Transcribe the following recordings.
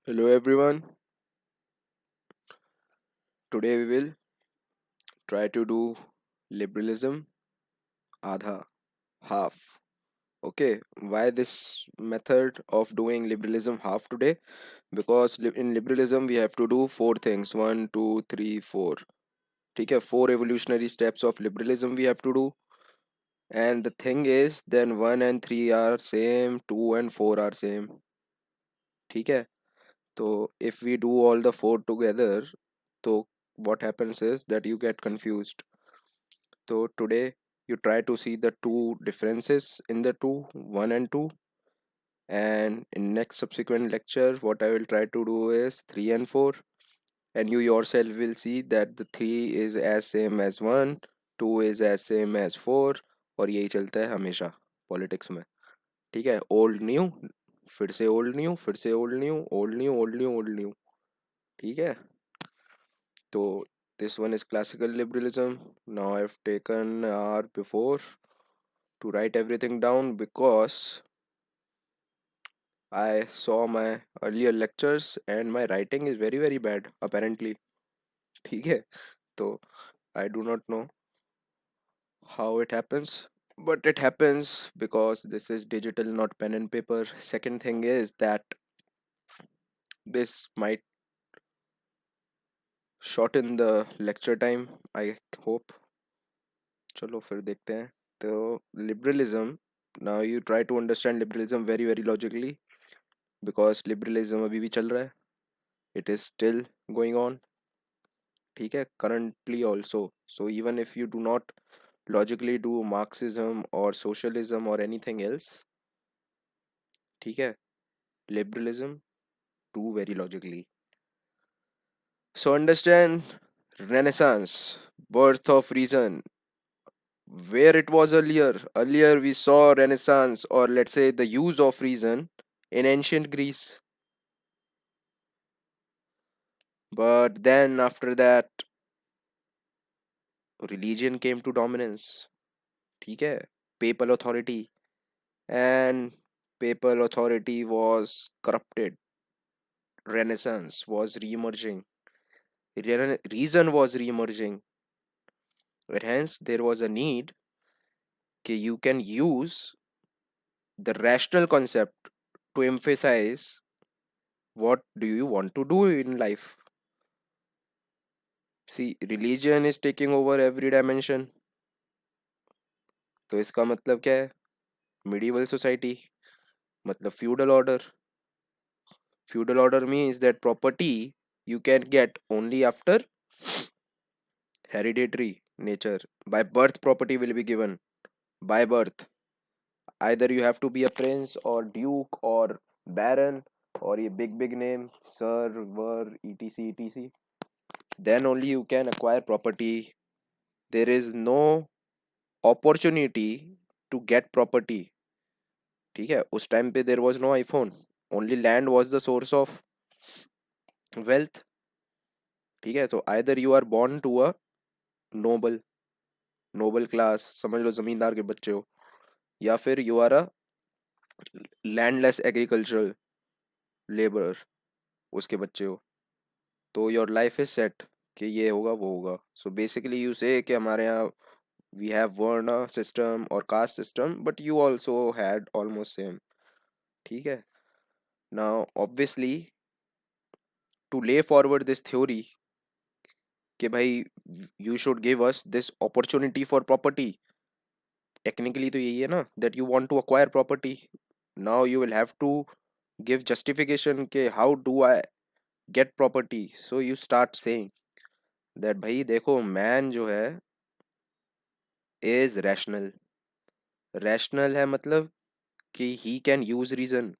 Hello everyone. Today we will try to do liberalism adha, half. Okay, why this method of doing liberalism half today? Because in liberalism we have to do four things. One, two, three, four. Okay, four evolutionary steps of liberalism we have to do. And the thing is, then one and three are same, two and four are same. Okay, so if we do all the four together, so what happens is that you get confused. So today you try to see the two differences in the two, one and two, and in next subsequent lecture, what I will try to do is three and four, and you yourself will see that the three is as same as one, two is as same as four, और यही चलता है हमेशा politics में. ठीक है, old new, फिर से ओल्ड न्यू, फिर से old new, old new, old new, old new. ठीक है, तो this one is classical liberalism. Now I've taken an hour before to write everything down because I saw my earlier lectures and my writing is very very bad apparently. ठीक है, तो I do not know how it happens, but it happens because this is digital, not pen and paper. Second thing is that this might shorten the lecture time, I hope. चलो फिर देखते हैं. तो liberalism, now you try to understand liberalism very very logically because liberalism अभी भी चल रहा है. It is still going on. ठीक है, currently also. So even if you do not logically do Marxism or socialism or anything else, ठीक है, liberalism do very logically. So understand Renaissance, birth of reason, where it was earlier. Earlier we saw Renaissance, or let's say the use of reason, in ancient Greece. But then after that, religion came to dominance. ठीक है, papal authority, and papal authority was corrupted. Renaissance was re-emerging. Reason was re-emerging. And hence there was a need that you can use the rational concept to emphasize what do you want to do in life. See, religion is taking over every dimension. तो इसका मतलब क्या है? Medieval society, मतलब feudal order. Feudal order means that property you can get only after hereditary nature. By birth, property will be given. By birth. Either you have to be a prince or duke or baron or a big big name, sir, ver, etc, etc. Then only you can acquire property. There is no opportunity to get property. ठीक है, उस time पे there was no iPhone. Only land was the source of wealth. ठीक है, so either you are born to a noble, noble class, समझ लो जमींदार के बच्चे हो, या फिर you are a landless agricultural labourer, उसके बच्चे हो. तो योर लाइफ इज सेट कि ये होगा वो होगा. सो बेसिकली यू से कि हमारे यहाँ वी हैव वर्ण सिस्टम और caste system, but you also had almost same. ठीक है, now obviously to lay forward this theory कि भाई you should give us this opportunity for property. Technically तो यही है ना, that you want to acquire property. Now you will have to give justification के how do I get property. So you start saying that भाई देखो, man जो है is rational. Rational है मतलब कि he can use reason.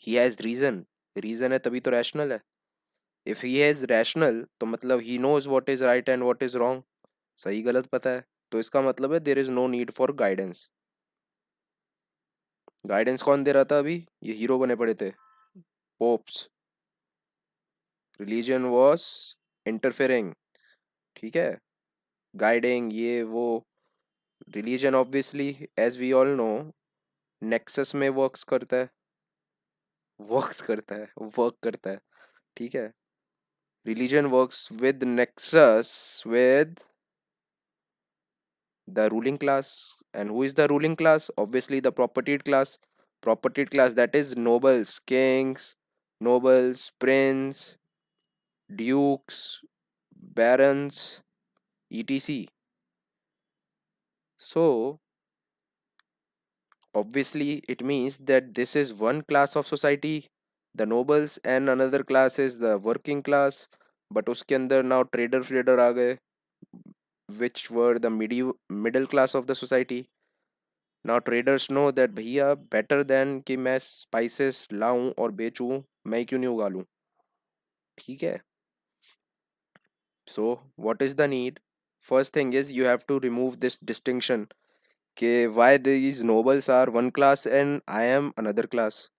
He has reason. Reason है तभी तो रैशनल है. इफ ही हैज रैशनल तो मतलब he knows what is right and what is wrong. सही गलत पता है. तो इसका मतलब है there is no need for guidance. Guidance कौन दे रहा था अभी? ये हीरो बने पड़े थे, पोप्स. Religion was interfering. ठीक है, गाइडिंग ये वो. Religion obviously as we all know nexus में वर्क्स करता है. वर्क्स करता है, वर्क करता है. ठीक है. Religion works with nexus with the ruling class. And who is the ruling class? Obviously the propertied class. Propertied class, that is nobles, kings, nobles, prince, dukes, barons, etc. So obviously it means that this is one class of society, the nobles, and another class is the working class. But उसके अंदर now trader आ गए, which were the middle class of the society. Now traders know that भैया better than कि मैं spices लाऊं और बेचूं, मैं क्यों नहीं उगा लूं. ठीक है. So what is the need? First thing is you have to remove this distinction कि why these nobles are one class and I am another class.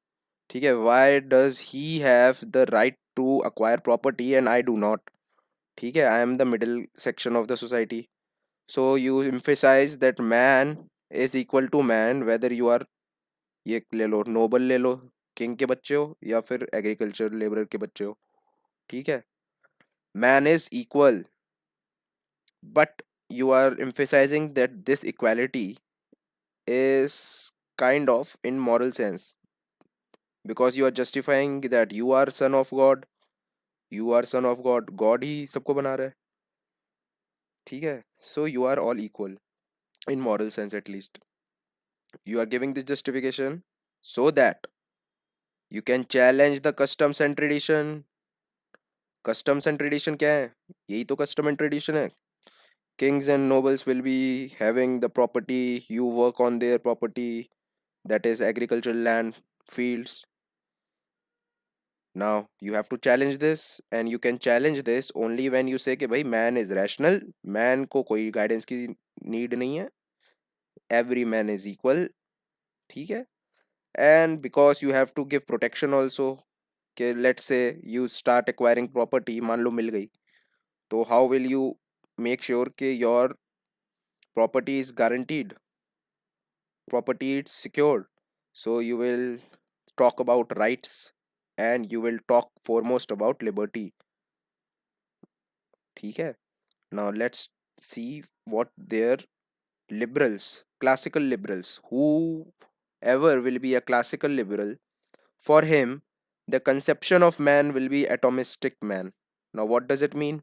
ठीक है. Why does he have the right to acquire property and I do not? ठीक है. I am the middle section of the society. So you emphasize that man is equal to man whether you are, ये ले लो, Nobel ले लो, king के बच्चे हो या फिर एग्रीकल्चर लेबर के बच्चे हो. ठीक है. Man is equal, but you are emphasizing that this equality is kind of in moral sense because you are justifying that you are son of god, you are son of god, god ही सबको बना रहा है. ठीक है. So you are all equal in moral sense, at least you are giving the justification so that you can challenge the customs and tradition. Customs and tradition क्या है? यही तो custom and tradition है. Kings and nobles will be having the property, you work on their property, that is agricultural land, fields. Now you have to challenge this, and you can challenge this only when you say कि भाई man is rational, man को कोई guidance की need नहीं है, every man is equal. ठीक है. And because you have to give protection also, कि let's say you start acquiring property, मान लो मिल गई, तो how will you make sure कि your property is guaranteed, property is secured? So you will talk about rights and you will talk foremost about liberty. ठीक है. Now let's see what their liberals, classical liberals, whoever will be a classical liberal, for him the conception of man will be atomistic man. Now what does it mean?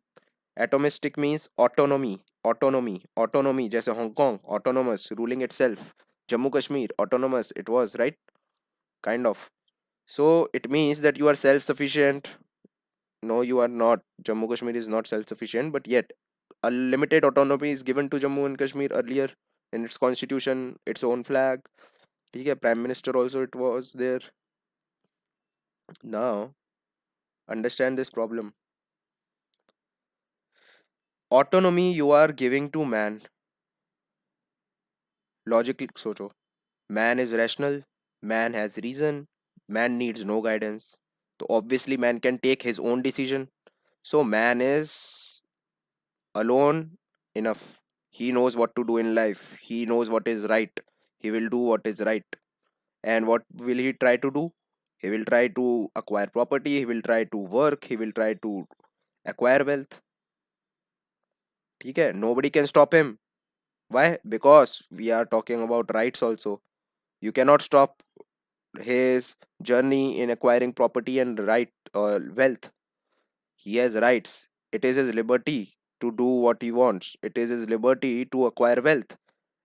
Atomistic means autonomy, autonomy जैसे Hong Kong autonomous, ruling itself. Jammu Kashmir autonomous, it was right, kind of. So it means that you are self sufficient. No, you are not. Jammu Kashmir is not self sufficient, but yet a limited autonomy is given to Jammu and Kashmir earlier in its constitution, its own flag. ठीक है. Prime Minister also it was there. Now understand this problem. Autonomy you are giving to man. Logically सोचो. Man is rational, man has reason, man needs no guidance. So obviously man can take his own decision. So man is alone enough. He knows what to do in life. He knows what is right. He will do what is right. And what will he try to do? He will try to acquire property. He will try to work. He will try to acquire wealth. ठीक है. Nobody can stop him. Why? Because we are talking about rights also. You cannot stop his journey in acquiring property and right or wealth. He has rights. It is his liberty to do what he wants. It is his liberty to acquire wealth.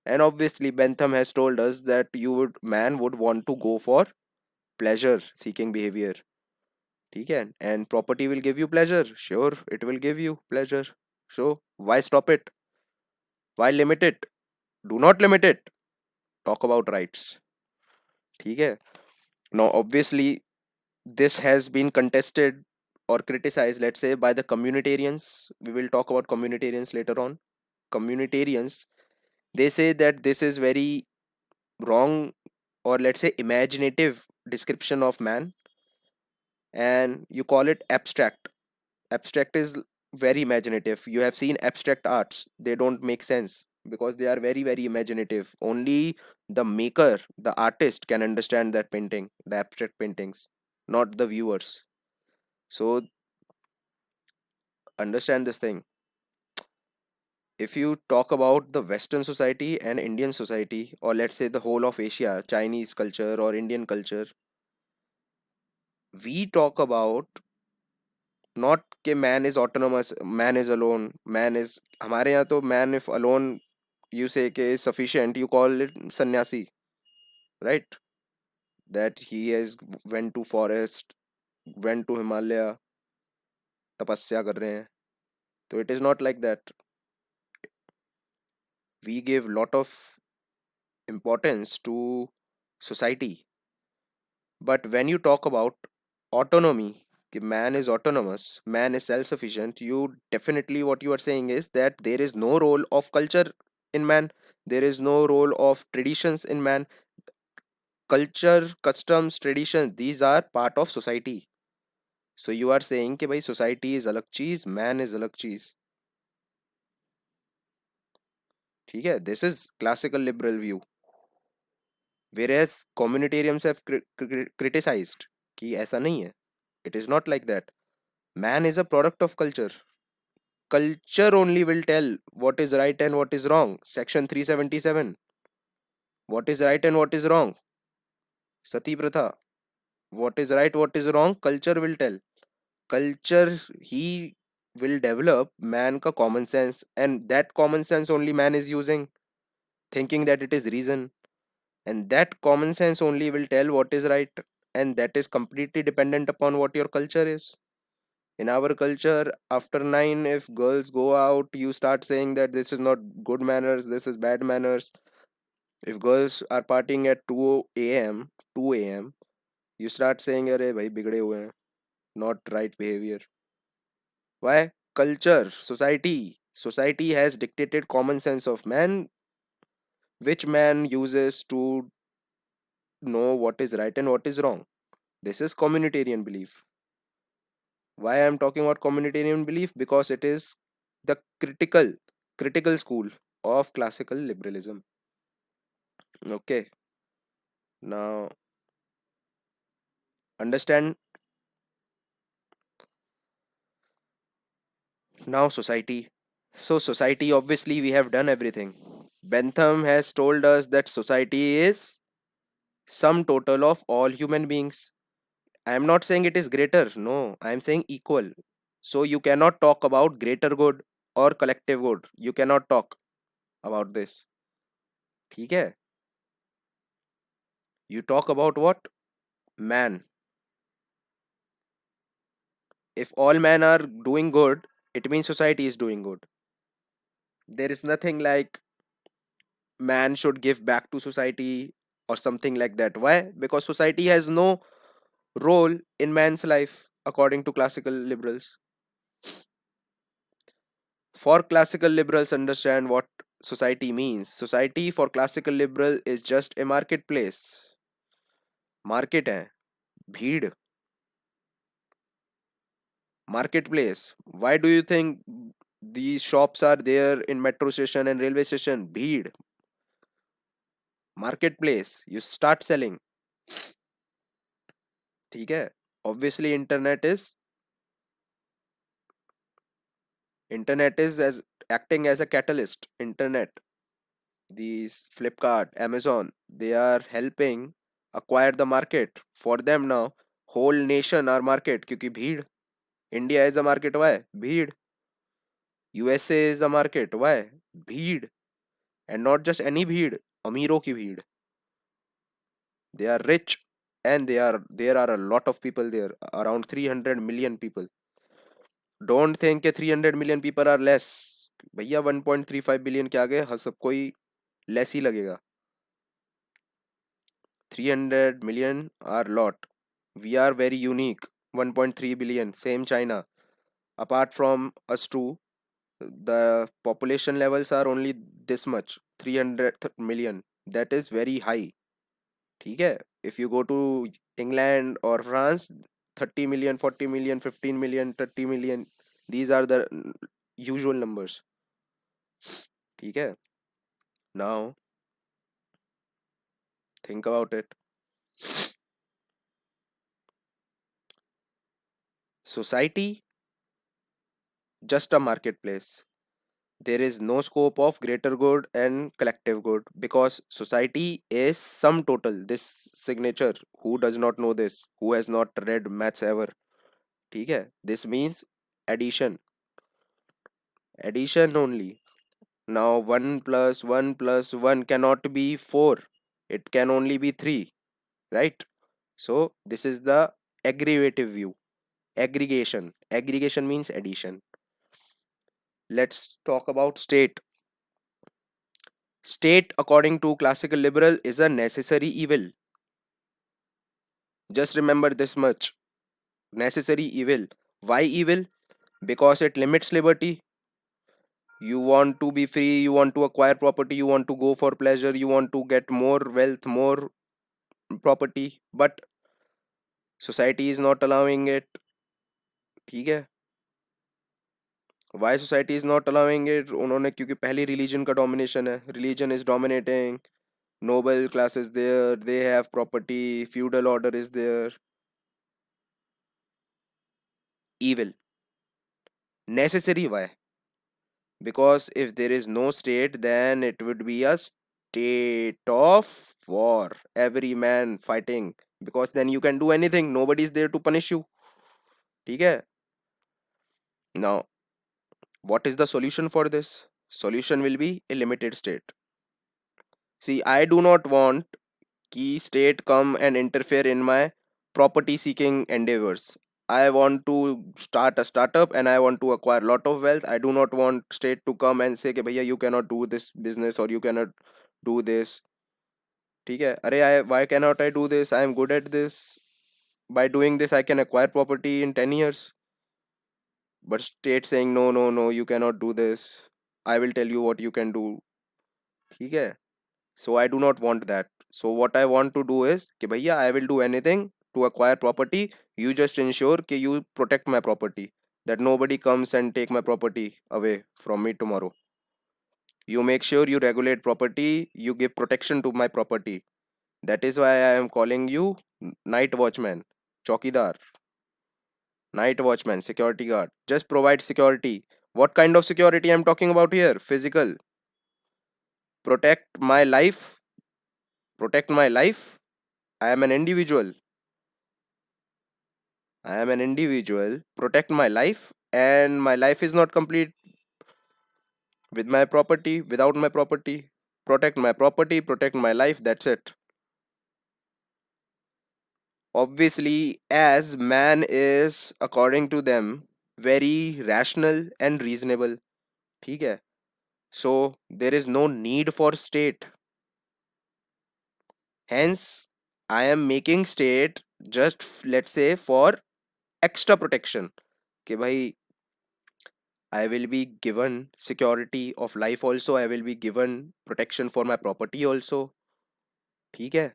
And obviously Bentham has told us that man would want to go for pleasure seeking behavior. ठीक है. And property will give you pleasure. Sure, it will give you pleasure. So why stop it? Why limit it? Do not limit it. Talk about rights. ठीक है. Now obviously this has been contested or criticized, let's say, by the communitarians. We will talk about communitarians later on. Communitarians, they say that this is very wrong, or let's say imaginative description of man, and you call it abstract. Abstract is very imaginative. You have seen abstract arts, they don't make sense because they are very imaginative. Only the maker, the artist, can understand that painting, the abstract paintings, not the viewers. So understand this thing. If you talk about the Western society and Indian society, or let's say the whole of Asia, Chinese culture or Indian culture, we talk about not कि man is autonomous, man is alone, man is, हमारे यहाँ तो man if alone you say कि is sufficient, you call it sannyasi, right? That he has went to forest, went to Himalaya, तपस्या कर रहे हैं. So it is not like that. We give lot of importance to society. But when you talk about autonomy, the man is autonomous, man is self-sufficient, you definitely what you are saying is that there is no role of culture in man, there is no role of traditions in man. Culture, customs, traditions, these are part of society. So you are saying कि भाई society is अलग चीज, man is अलग चीज. ठीक है, this is classical liberal view. Whereas communitarians have criticized कि ऐसा नहीं है. It is not like that. Man is a product of culture. Culture only will tell what is right and what is wrong. Section 377. What is right and what is wrong? Sati Pratha. What is right, what is wrong? Culture will tell. Culture, he will develop man ka common sense, and that common sense only man is using, thinking that it is reason. And that common sense only will tell what is right, and that is completely dependent upon what your culture is. In our culture, after 9, if girls go out, you start saying that this is not good manners, this is bad manners. If girls are partying at 2 a.m., you start saying, "Arey bhai, bigde hue hain, not right behavior." Why? Culture, society. Society has dictated common sense of man, which man uses to know what is right and what is wrong. This is communitarian belief. Why I am talking about communitarian belief? Because it is the critical school of classical liberalism. Okay, now understand. Now society. So society, obviously we have done everything. Bentham has told us that society is sum total of all human beings. I am not saying it is greater, no, I am saying equal. So you cannot talk about greater good or collective good. You cannot talk about this. ठीक है? You talk about what? Man. If all men are doing good, it means society is doing good. There is nothing like man should give back to society or something like that. Why? Because society has no role in man's life, according to classical liberals. For classical liberals, understand what society means. Society for classical liberal is just a marketplace. Market है, भीड़, marketplace. Why do you think these shops are there in metro station and railway station? भीड़, marketplace. You start selling. ठीक है? Obviously, internet is as acting as a catalyst. Internet, these Flipkart, Amazon, they are helping acquire the market. For them now, whole nation are market क्योंकि भीड़. India is a market, why? भीड़. USA is a market, why? भीड़. And not just any भीड़, अमीरों की भीड़. They are rich, and there are a lot of people there, around 300 million people. Don't think that 300 million people are less. भैया 1.35 billion के आगे हर सबको ही less ही लगेगा. 300 million are lot. We are very unique. 1.3 billion, same China. Apart from us two, the population levels are only this much, 300 million. That is very high. ठीक है? If you go to England or France, 30 million, 40 million, 15 million, 30 million, these are the usual numbers. ठीक है? Now think about it. Society just a marketplace. There is no scope of greater good and collective good because society is sum total. This signature, who does not know this, who has not read maths ever? ठीक है? This means addition, addition only. Now 1 plus 1 cannot be 4, it can only be 3, right? So this is the aggregative view. Aggregation means addition. Let's talk about state. State, according to classical liberal, is a necessary evil. Just remember this much: necessary evil. Why evil? Because it limits liberty. You want to be free, you want to acquire property, you want to go for pleasure, you want to get more wealth, more property, but society is not allowing it. ठीक है? Why society is not allowing it? उन्होंने, क्योंकि पहली religion का domination है. Religion is dominating. Noble class is there, they have property, feudal order is there. Evil. Necessary, why? Because if there is no state, then it would be a state of war. Every man fighting. Because then you can do anything. Nobody is there to punish you. ठीक है? Now, what is the solution for this? Solution will be a limited state. See, I do not want key state come and interfere in my property seeking endeavors. I want to start a startup and I want to acquire a lot of wealth. I do not want state to come and say कि भैया you cannot do this business or you cannot do this. ठीक है? अरे why cannot I do this? I am good at this. By doing this I can acquire property in 10 years. But state saying no, no, no, you cannot do this. I will tell you what you can do. ठीक है? So I do not want that. So what I want to do is कि भैया I will do anything to acquire property. You just ensure कि you protect my property, that nobody comes and take my property away from me tomorrow. You make sure you regulate property, you give protection to my property. That is why I am calling you night watchman, chowkidar, night watchman, security guard. Just provide security. What kind of security I'm talking about here? Physical. Protect my life. Protect my life. I am an individual. I am an individual. Protect my life, and my life is not complete with my property, without my property. Protect my property, protect my life. That's it. Obviously, as man is, according to them, very rational and reasonable. ठीक है? So there is no need for state. Hence, I am making state just let's say for extra protection. कि भाई I will be given security of life also. I will be given protection for my property also. ठीक है?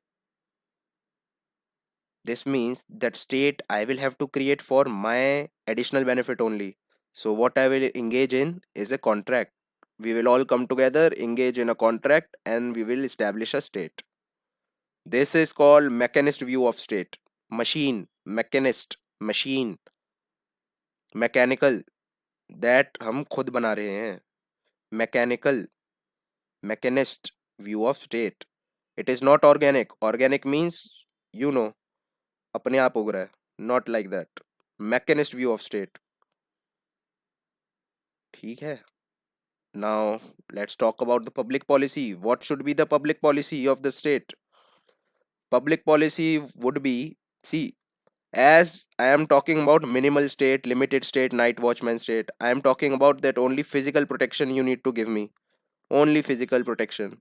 This means that state I will have to create for my additional benefit only. So what I will engage in is a contract. We will all come together, engage in a contract, and we will establish a state. This is called mechanist view of state. Machine, mechanist, machine, mechanical, that हम खुद बना रहे हैं. Mechanical, mechanist view of state. It is not organic. Organic means, you know, अपने आप उग रहा है. Not like that. Mechanist view of state. ठीक है? Now, let's talk about the public policy. What should be the public policy of the state? Public policy would be, see, as I am talking about minimal state, limited state, night watchman state, I am talking about that only physical protection you need to give me. Only physical protection.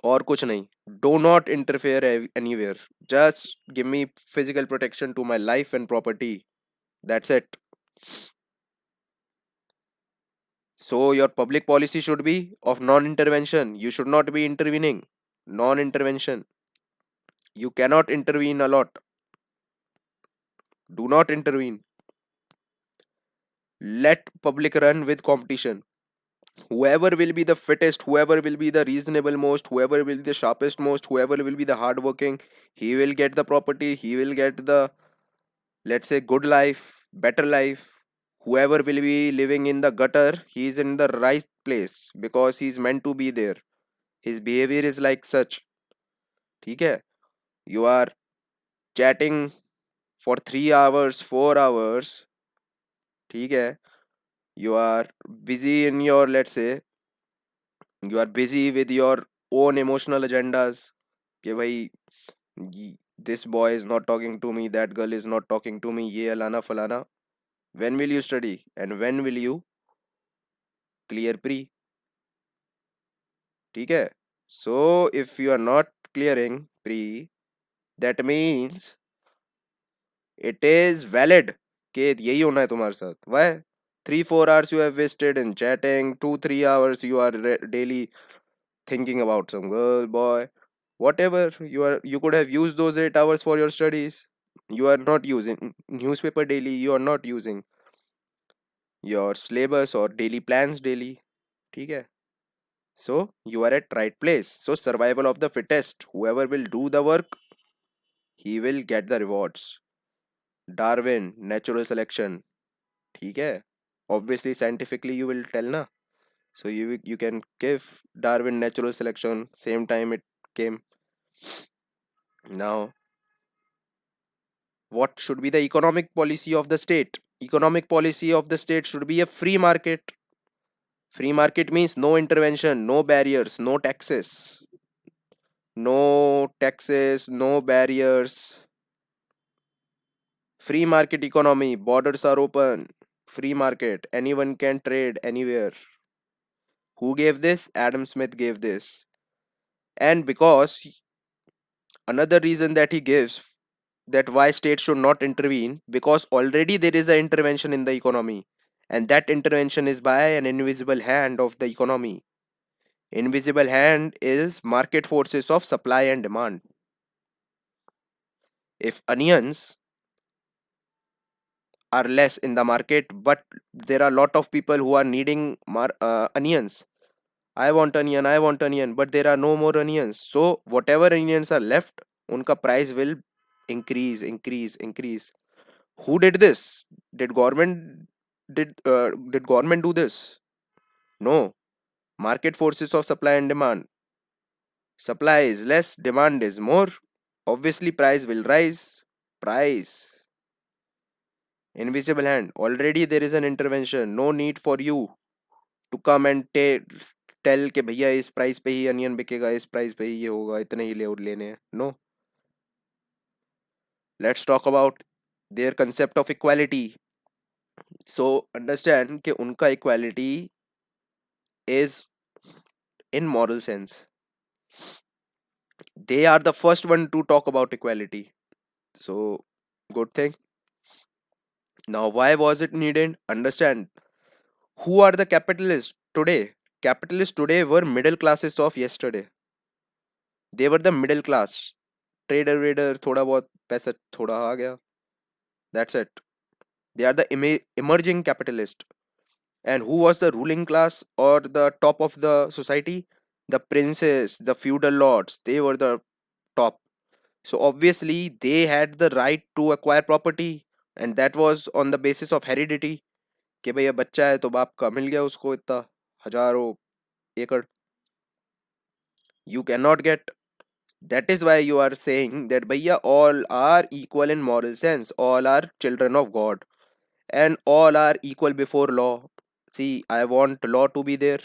और कुछ नहीं. Do not interfere anywhere. Just give me physical protection to my life and property. That's it. So your public policy should be of non-intervention. You should not be intervening. Non-intervention. You cannot intervene a lot. Do not intervene. Let public run with competition. Whoever will be the fittest, whoever will be the reasonable most, whoever will be the sharpest most, whoever will be the hardworking, he will get the property, he will get the, let's say, good life, better life. whoever will be living in the gutter, he is in the right place because he is meant to be there. His behavior is like such. ठीक है? You are chatting for 3 hours, 4 hours. ठीक है? You are busy in your, let's say, you are busy with your own emotional agendas. कि भाई this boy is not talking to me, that girl is not talking to me, ये Alana फलाना. When will you study and when will you clear pre? ठीक है? So if you are not clearing pre, that means it is valid कि यही होना है तुम्हारे साथ. Why? 3-4 hours you have wasted in chatting, 2-3 hours you are daily thinking about some girl, boy, whatever. You could have used those 8 hours for your studies. You are not using newspaper daily, you are not using your syllabus or daily plans daily. ठीक है? So you are at right place. So survival of the fittest. Whoever will do the work, he will get the rewards. Darwin, natural selection. ठीक है? Obviously, scientifically, you will tell na. So you can give Darwin natural selection. Same time it came. Now, what should be the economic policy of the state? Economic policy of the state should be a free market. Free market means no intervention, no barriers, no taxes. No taxes, no barriers. Free market economy, borders are open. Free market, anyone can trade anywhere. Who gave this? Adam Smith gave this. And because another reason that he gives that why states should not intervene, because already there is an intervention in the economy, and that intervention is by an invisible hand of the economy. Invisible hand is market forces of supply and demand. If onions are less in the market, but there are a lot of people who are needing onions. I want onion, but there are no more onions. So whatever onions are left, unka price will increase. Who did this? Did government did government do this? No. Market forces of supply and demand. Supply is less, demand is more. Obviously, price will rise. Price. Invisible hand. Already there is an intervention. No need for you to come and tell कि भैया इस price पे ही onion बिकेगा, इस price पे ही ये होगा, इतने ही लेने हैं. No. Let's talk about their concept of equality. So understand कि उनका equality is in moral sense. They are the first one to talk about equality. So good thing. Now why was it needed? Understand who are the capitalists today. Capitalists today were middle classes of yesterday. They were the middle class. Trader वेडर थोड़ा बहुत पैसा थोड़ा आ गया. That's it. They are the emerging capitalist. And who was the ruling class or the top of the society? The princes, the feudal lords. They were the top. So obviously they had the right to acquire property, and that was on the basis of heredity. कि भैया बच्चा है तो बाप का मिल गया उसको इतना हजारों एकड़. You cannot get. That is why you are saying that bhaiya all are equal in moral sense, all are children of God, and all are equal before law. See, I want law to be there.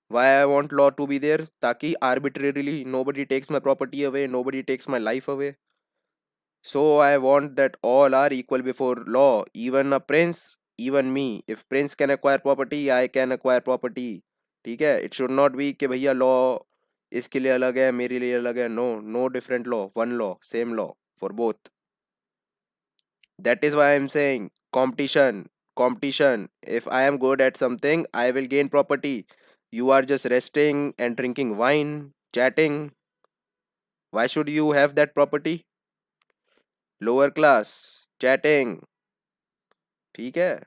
Why I want law to be there? ताकि arbitrarily nobody takes my property away, nobody takes my life away. So I want that all are equal before law, even a prince, even me. If prince can acquire property, I can acquire property. ठीक है? It should not be कि भैया law इसके लिए अलग है, मेरे लिए अलग है. No, no different law, one law, same law for both. That is why I'm saying competition, competition. If I am good at something, I will gain property. You are just resting and drinking wine, chatting. Why should you have that property? Lower class, chatting. ठीक है?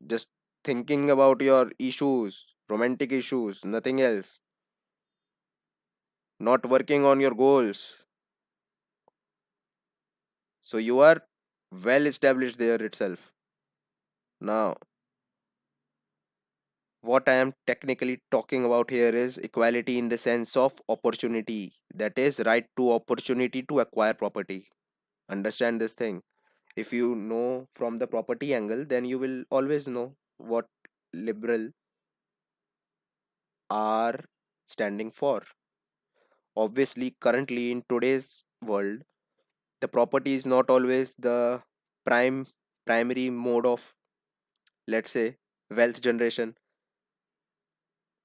Just thinking about your issues, romantic issues, nothing else. Not working on your goals. So you are well established there itself. Now, what I am technically talking about here is equality in the sense of opportunity, that is, right to opportunity to acquire property. Understand this thing. If you know from the property angle, then you will always know what liberal are standing for. Obviously, currently in today's world, the property is not always the prime primary mode of, let's say, wealth generation.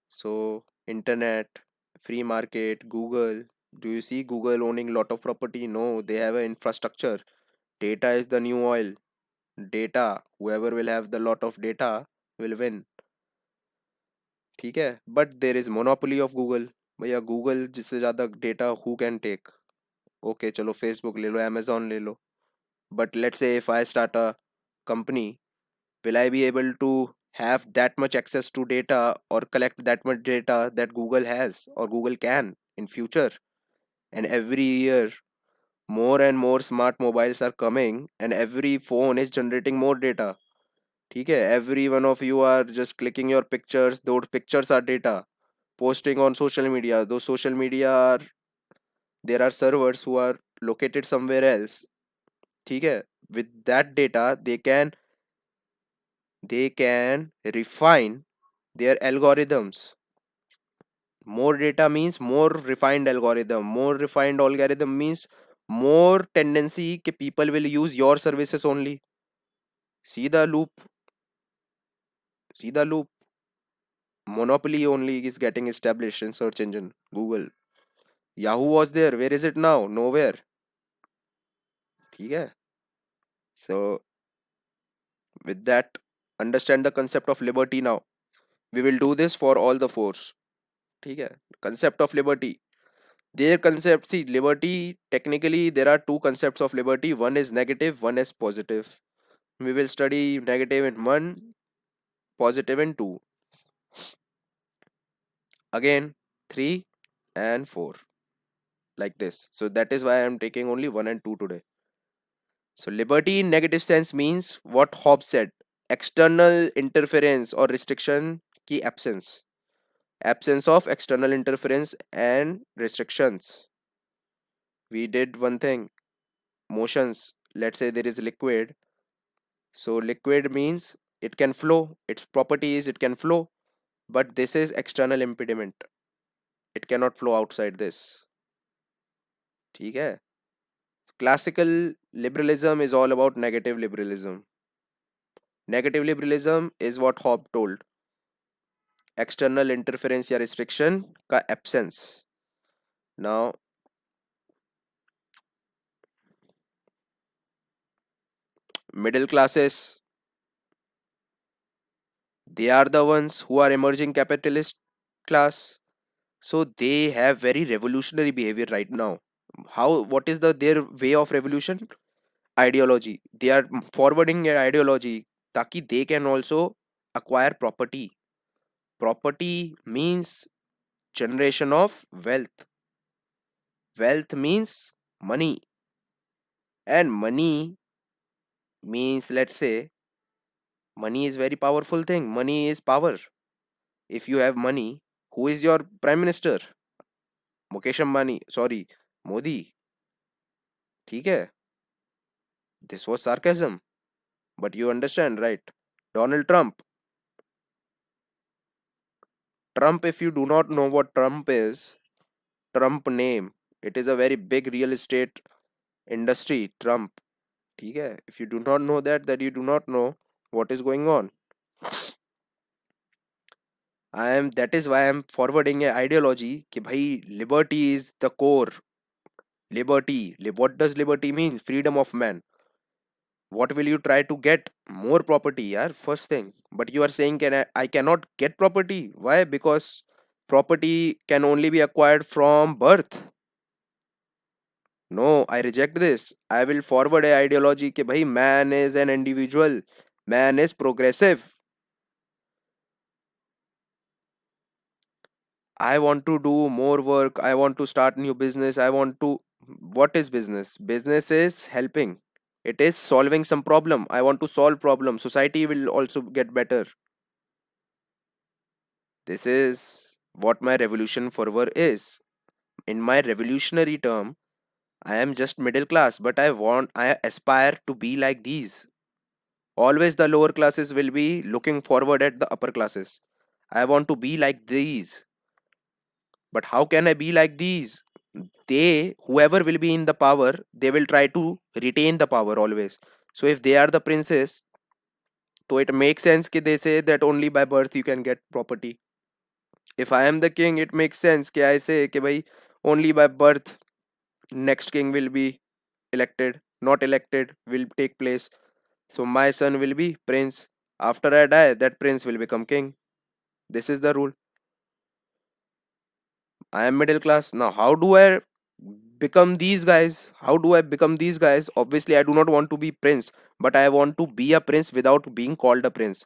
So internet, free market, Google, do you see Google owning lot of property? No, they have an infrastructure. Data is the new oil. Data, whoever will have the lot of data will win. ठीक है, but there is monopoly of Google. भैया Google जिससे ज़्यादा data who can take? Okay चलो Facebook ले लो, Amazon ले लो. But let's say if I start a company, will I be able to have that much access to data or collect that much data that Google has or Google can in future? And every year more and more smart mobiles are coming and every phone is generating more data. ठीक है, every one of you are just clicking your pictures, those pictures are data, posting on social media, those social media are, there are servers who are located somewhere else. ठीक है, with that data they can refine their algorithms. More data means more refined algorithm. More refined algorithm means more tendency कि people will use your services only. See the loop. See the loop. Monopoly only is getting established in search engine Google. Yahoo was there. Where is it now? Nowhere. ठीक है. So with that, understand the concept of liberty now. We will do this for all the fours. ठीक है. Concept of liberty. Their concept, see, liberty, technically, there are two concepts of liberty. One is negative, one is positive. We will study negative in one, positive in two. Again, three and four, like this. So that is why I am taking only one and two today. So liberty in negative sense means what Hobbes said: external interference or restriction की absence. Absence of external interference and restrictions. We did one thing, motions. Let's say there is liquid. So liquid means it can flow. Its property is it can flow. But this is external impediment. It cannot flow outside this. ठीक है? Classical liberalism is all about negative liberalism. Negative liberalism is what Hobbes told. External interference या restriction का absence. Now, middle classes, they are the ones who are emerging capitalist class. So they have very revolutionary behavior right now. How? What is their way of revolution? Ideology. They are forwarding their ideology ताकि they can also acquire property. Property means generation of wealth. Wealth means money. And money means, let's say, money is very powerful thing. Money is power. If you have money, who is your prime minister? Mukesh Ambani. Sorry, Modi. ठीक है? This was sarcasm. But you understand, right? Donald Trump. Trump, if you do not know what Trump is, Trump name. It is a very big real estate industry, Trump. ठीक है? If you do not know that, then you do not know what is going on. That is why I am forwarding a ideology कि भाई liberty is the core. Liberty. What does liberty mean? Freedom of man. What will you try to get? More property, yaar, first thing. But you are saying I cannot get property. Why? Because property can only be acquired from birth. No, I reject this. I will forward a ideology कि भाई man is an individual. Man is progressive. I want to do more work. I want to start new business. I want to. What is business? Business is helping. It is solving some problem. I want to solve problem. Society will also get better. This is what my revolution forever is. In my revolutionary term, I am just middle class, but I aspire to be like these. Always the lower classes will be looking forward at the upper classes. I want to be like these. But how can I be like these? Whoever will be in the power, they will try to retain the power always. So if they are the princes, so it makes sense that they say that only by birth you can get property. If I am the king, it makes sense that I say that bhai, only by birth next king will be elected, not elected will take place. So my son will be prince. After I die, that prince will become king. This is the rule. I am middle class. Now, how do I become these guys? How do I become these guys? Obviously, I do not want to be prince, but I want to be a prince without being called a prince.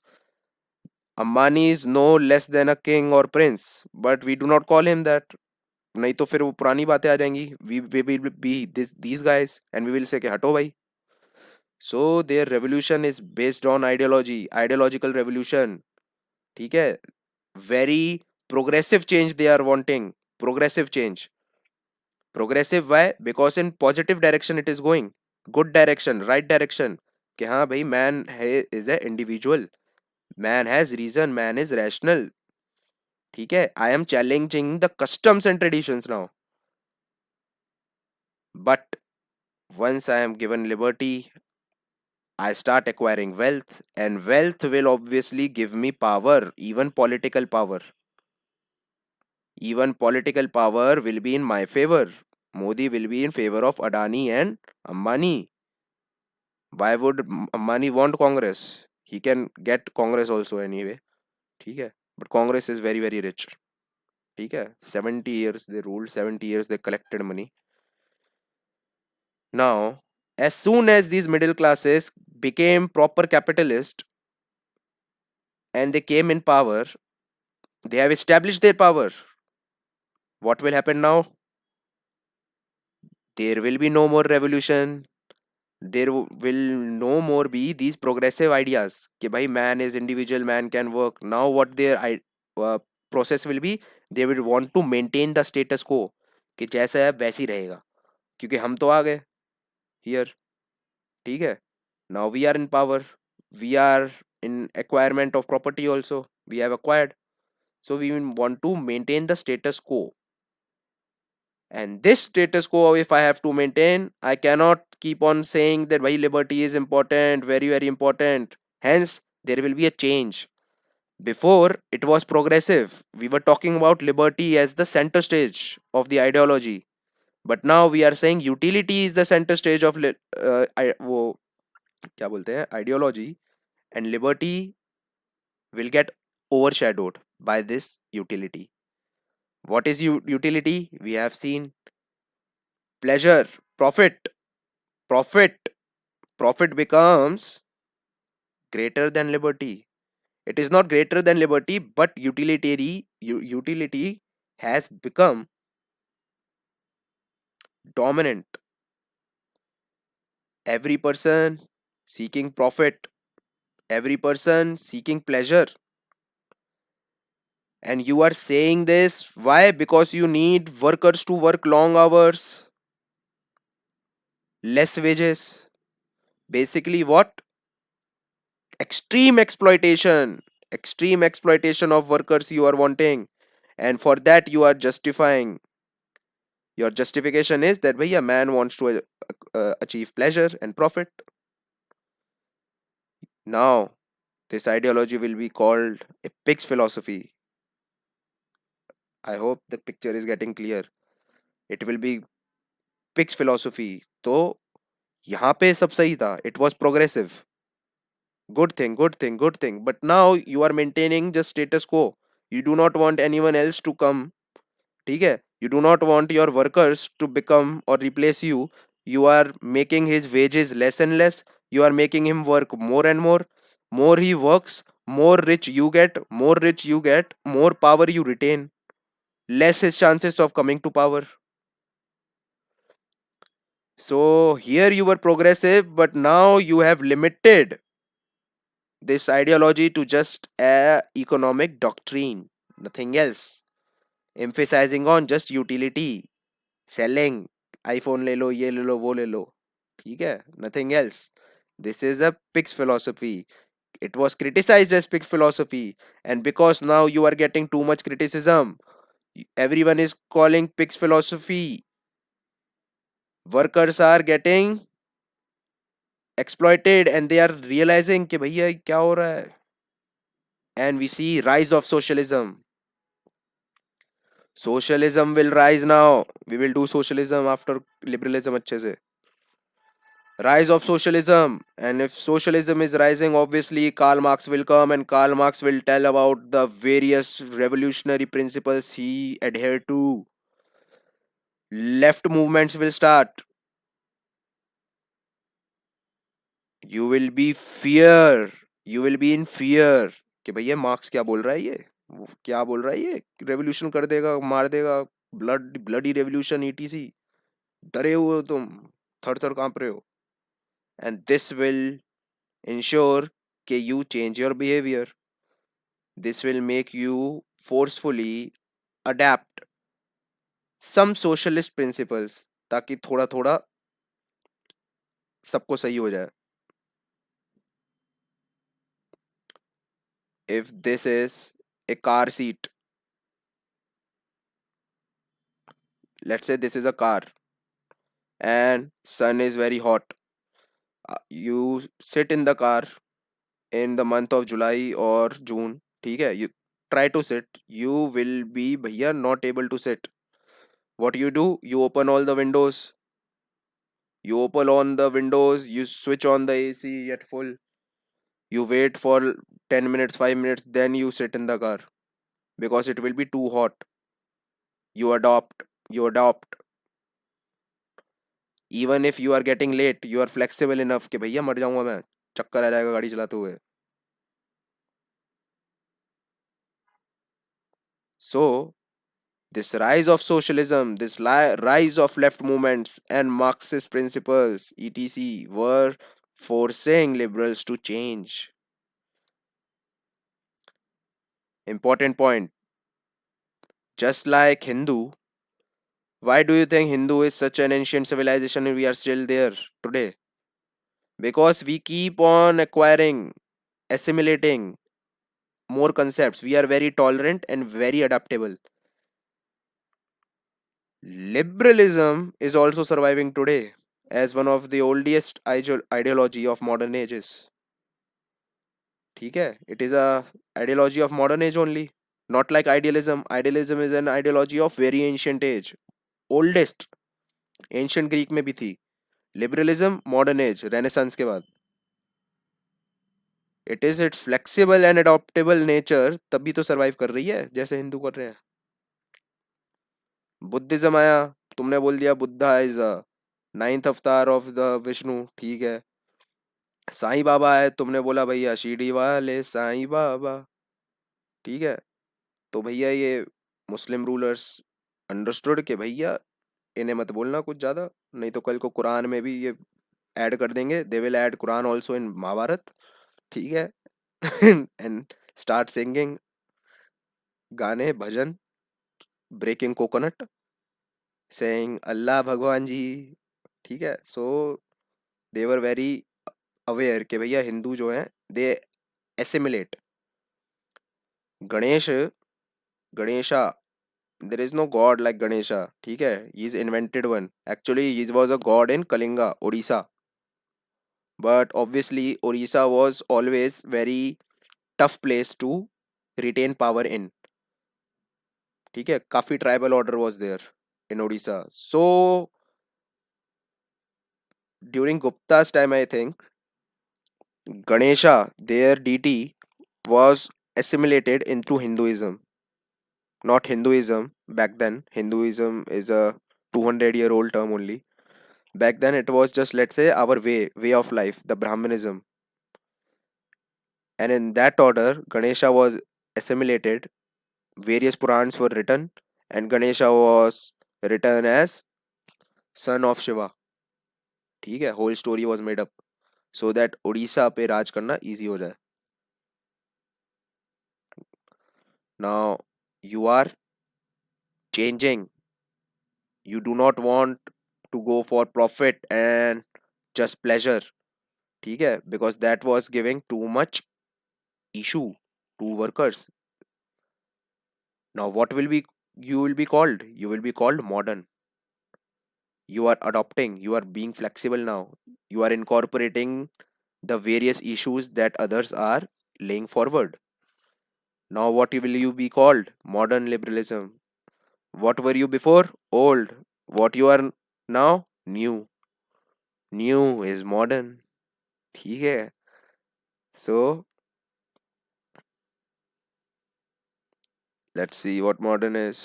Ambani is no less than a king or prince, but we do not call him that. नहीं तो फिर वो पुरानी बातें आ जाएंगी. We will be these guys and we will say कि हटो भाई. So their revolution is based on ideology, ideological revolution. ठीक है. Very progressive change they are wanting. Progressive change. Progressive why? Because in positive direction it is going. Good direction, right direction. कि हाँ भाई man is a individual. Man has reason, man is rational. ठीक है. I am challenging the customs and traditions now. But once I am given liberty, I start acquiring wealth, and wealth will obviously give me power, even political power. Even political power will be in my favor. Modi will be in favor of Adani and Ambani. Why would Ambani want Congress? He can get Congress also anyway. ठीक है. But Congress is very very rich. ठीक है. 70 years they ruled, 70 years they collected money. Now, as soon as these middle classes became proper capitalist and they came in power, they have established their power. What will happen now? There will be no more revolution. There will no more be these progressive ideas. कि भाई man is individual, man can work. Now what their uh, process will be? They will want to maintain the status quo. कि जैसा है वैसी रहेगा. क्योंकि हम तो आ गए here. ठीक है. Now we are in power. We are in acquirement of property also. We have acquired. So we want to maintain the status quo. And this status quo, if I have to maintain, I cannot keep on saying that why liberty is important, very, very important. Hence, there will be a change. Before, it was progressive. We were talking about liberty as the center stage of the ideology. But now we are saying utility is the center stage of वो क्या बोलते हैं ideology, and liberty will get overshadowed by this utility. What is utility? We have seen pleasure, profit, profit. Profit becomes greater than liberty. It is not greater than liberty, but utility has become dominant. Every person seeking profit, every person seeking pleasure. And you are saying this why? Because you need workers to work long hours, less wages. Basically, what? Extreme exploitation. Extreme exploitation of workers you are wanting. And for that, you are justifying. Your justification is that a man wants to achieve pleasure and profit. Now, this ideology will be called a pig's philosophy. I hope the picture is getting clear. It will be pig's philosophy. तो यहाँ पे सब सही था. It was progressive. Good thing, good thing, good thing. But now you are maintaining just status quo. You do not want anyone else to come. ठीक है. You do not want your workers to become or replace you. You are making his wages less and less. You are making him work more and more. More he works, more rich you get. More rich you get, more power you retain. Less his chances of coming to power. So here you were progressive, but now you have limited this ideology to just a economic doctrine, nothing else. Emphasizing on just utility, selling, iPhone ले लो, ये ले लो, वो ले लो, ठीक है, nothing else. This is a Pick's philosophy. It was criticized as Pick's philosophy, and because now you are getting too much criticism, everyone is calling Pick's philosophy. Workers are getting exploited and they are realizing कि भैया ये क्या हो रहा है. And we see rise of socialism. Socialism will rise now. We will do socialism after liberalism अच्छे से. Rise of socialism. And if socialism is rising, obviously Karl Marx will come and Karl Marx will tell about the various revolutionary principles he adhered to. Left movements will start. You will be fear. You will be in fear. कि भैया marks क्या बोल रहा है ये, क्या बोल रहा है ये, रेवोल्यूशन कर देगा, मार देगा, ब्लडी रेवोल्यूशन ईटीसी. डरे हुए हो तुम, थर थर कांप रहे हो. एंड दिस विल ensure कि you change your behavior. This will make you forcefully adapt some socialist principles ताकि थोड़ा थोड़ा सबको सही हो जाए. If this is a car seat, let's say this is a car and sun is very hot. You sit in the car in the month of July or June, ठीक है, you try to sit, you will be भैया not able to sit. What you do, you open all the windows, you switch on the AC at full, you wait for 10 minutes, 5 minutes, then you sit in the car because it will be too hot. You adopt. Even if you are getting late, you are flexible enough कि भैया मर जाऊंगा मैं, चक्कर आ जाएगा गाड़ी चलाते हुए. So this rise of socialism, this rise of left movements and Marxist principles, etc., were forcing liberals to change. Important point. Just like Hindu, why do you think Hindu is such an ancient civilization and we are still there today? Because we keep on acquiring, assimilating more concepts. We are very tolerant and very adaptable. Liberalism is also surviving today as one of the oldest ideology of modern ages. ठीक है? It is a ideology of modern age only. Not like idealism. Idealism is an ideology of very ancient age. Oldest. Ancient Greek में भी थी. Liberalism, modern age, Renaissance के बाद. It is its flexible and adaptable nature तभी तो survive कर रही है जैसे हिंदू कर रहे हैं. बुद्धिज्म आया, तुमने बोल दिया बुद्धा इज अ नाइन्थ अवतार ऑफ द विष्णु, ठीक है. साईं बाबा है, तुमने बोला भैया शिरडी वाले साईं बाबा, ठीक है. तो भैया ये मुस्लिम रूलर्स अंडरस्टूड कि भैया इन्हें मत बोलना कुछ ज्यादा, नहीं तो कल को कुरान में भी ये ऐड कर देंगे. They will add Quran also in Mahabharat, ठीक है. एंड स्टार्ट सिंगिंग गाने bhajan, breaking coconut, saying Allah Bhagwan ji, ठीक है. सो दे वर वेरी अवेयर कि भैया हिंदू जो हैं they assimilate. Ganesh, Ganesha, there is no god like Ganesha, ठीक है. He is invented one. Actually he was a god in Kalinga, Odisha. But obviously Odisha was always very tough place to retain power in, ठीक है. काफी tribal order was there in Odisha. So during Gupta's time I think Ganesha, their deity, was assimilated into Hinduism. Not Hinduism back then. Hinduism is a 200-year-old term only. Back then, it was just, let's say, our way of life, the Brahmanism. And in that order, Ganesha was assimilated. Various Purans were written, and Ganesha was written as son of Shiva. ठीक है, whole story was made up so that Orissa पे राज करना easy हो जाए. Now you are changing. You do not want to go for profit and just pleasure. ठीक है, because that was giving too much issue to workers. Now what will be, you will be called, you will be called modern. You are adopting, you are being flexible now, you are incorporating the various issues that others are laying forward. Now what will you be called? Modern liberalism. What were you before? Old. What you are now? New. New is modern. ठीक है. So let's see what modern is.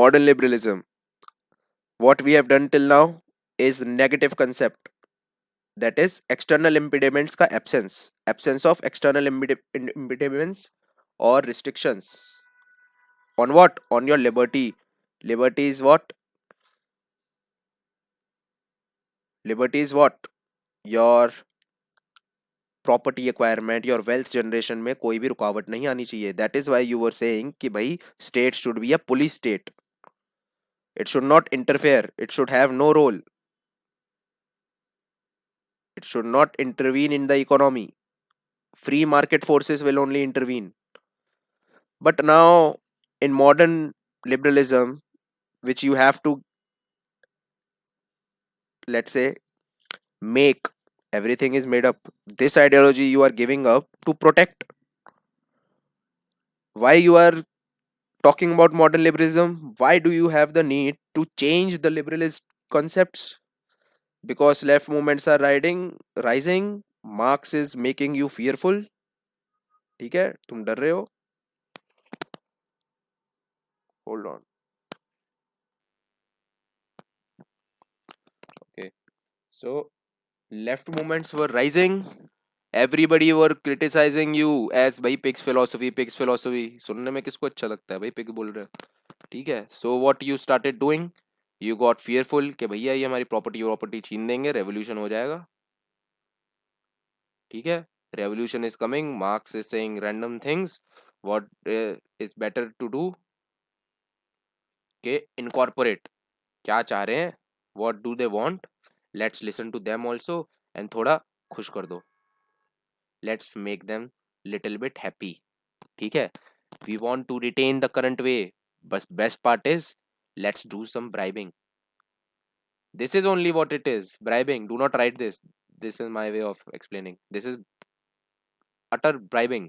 Modern liberalism. What we have done till now is negative concept. That is external impediments ka absence. Absence of external impediments or restrictions. On what? On your liberty. Liberty is what? Liberty is what? Your property acquirement your wealth generation में कोई भी रुकावट नहीं आनी चाहिए. That is why you were saying कि भाई state should be a police state. It should not interfere, it should have no role, it should not intervene in the economy. Free market forces will only intervene. But now, in modern liberalism, which you have to, let's say, make, everything is made up. This ideology you are giving up to protect. Why you are talking about modern liberalism? Why do you have the need to change the liberalist concepts? Because left movements are rising. Marx is making you fearful. ठीक है, तुम डर रहे हो. Hold on. Okay. So left movements were rising. Everybody were criticizing you as भाई pigs philosophy. सुनने में किसको अच्छा लगता है भाई पिग बोल रहे हैं. ठीक है. So what you started doing? You got fearful कि भैया ये हमारी प्रॉपर्टी छीन देंगे, रेवोल्यूशन हो जाएगा. ठीक है. Revolution is coming. Marx is saying random things. What is better to do? के incorporate. क्या चाह रहे हैं? What do they want? Let's listen to them also and थोड़ा खुश कर दो. Let's make them little bit happy. ठीक है. We want to retain the current way, but best part is let's do some bribing. This is only what it is, bribing. Do not write this. This is my way of explaining. This is utter bribing.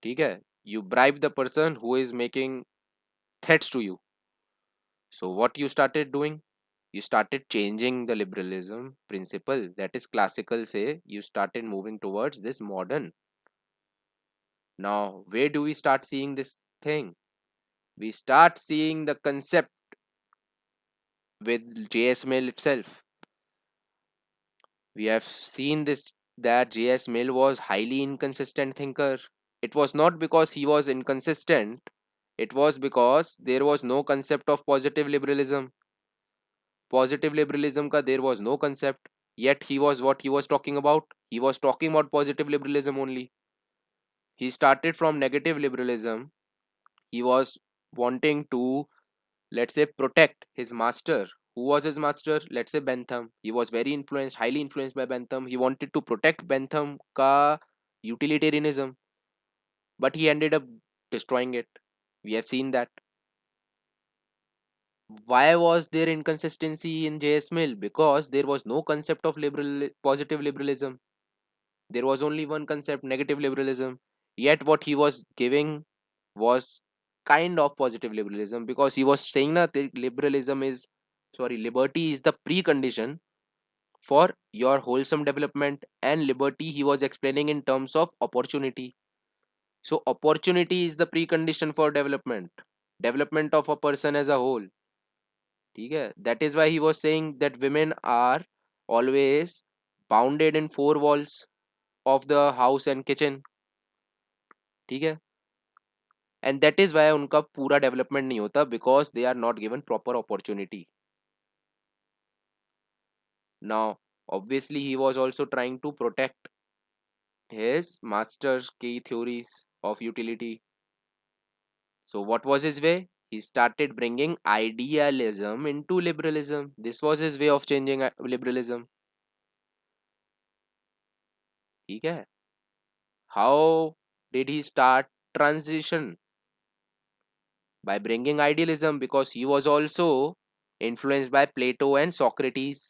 ठीक है. You bribe the person who is making threats to you. So what you started doing? You started changing the liberalism principle, that is classical, say you started moving towards this modern. Now where do we start seeing this thing? We start seeing the concept with J.S. Mill itself. We have seen this, that J.S. Mill was highly inconsistent thinker. It was not because he was inconsistent, it was because there was no concept of positive liberalism. Positive liberalism ka there was no concept. Yet he was what he was talking about. He was talking about positive liberalism only. He started from negative liberalism. He was wanting to, let's say, protect his master. Who was his master? Let's say Bentham. He was very influenced, highly influenced by Bentham. He wanted to protect Bentham ka utilitarianism, but he ended up destroying it. We have seen that. Why was there inconsistency in J.S. Mill? Because there was no concept of positive liberalism. There was only one concept, negative liberalism. Yet what he was giving was kind of positive liberalism, because he was saying that liberty is the precondition for your wholesome development, and liberty he was explaining in terms of opportunity. So opportunity is the precondition for development of a person as a whole. ठीक है. That is why he was saying that women are always bounded in four walls of the house and kitchen. ठीक है. And that is Y उनका पूरा development नहीं होता, because they are not given proper opportunity. Now obviously he was also trying to protect his master's key theories of utility. So what was his way? He started bringing idealism into liberalism. This was his way of changing liberalism. ठीक है? How did he start transition? By bringing idealism, because he was also influenced by Plato and Socrates.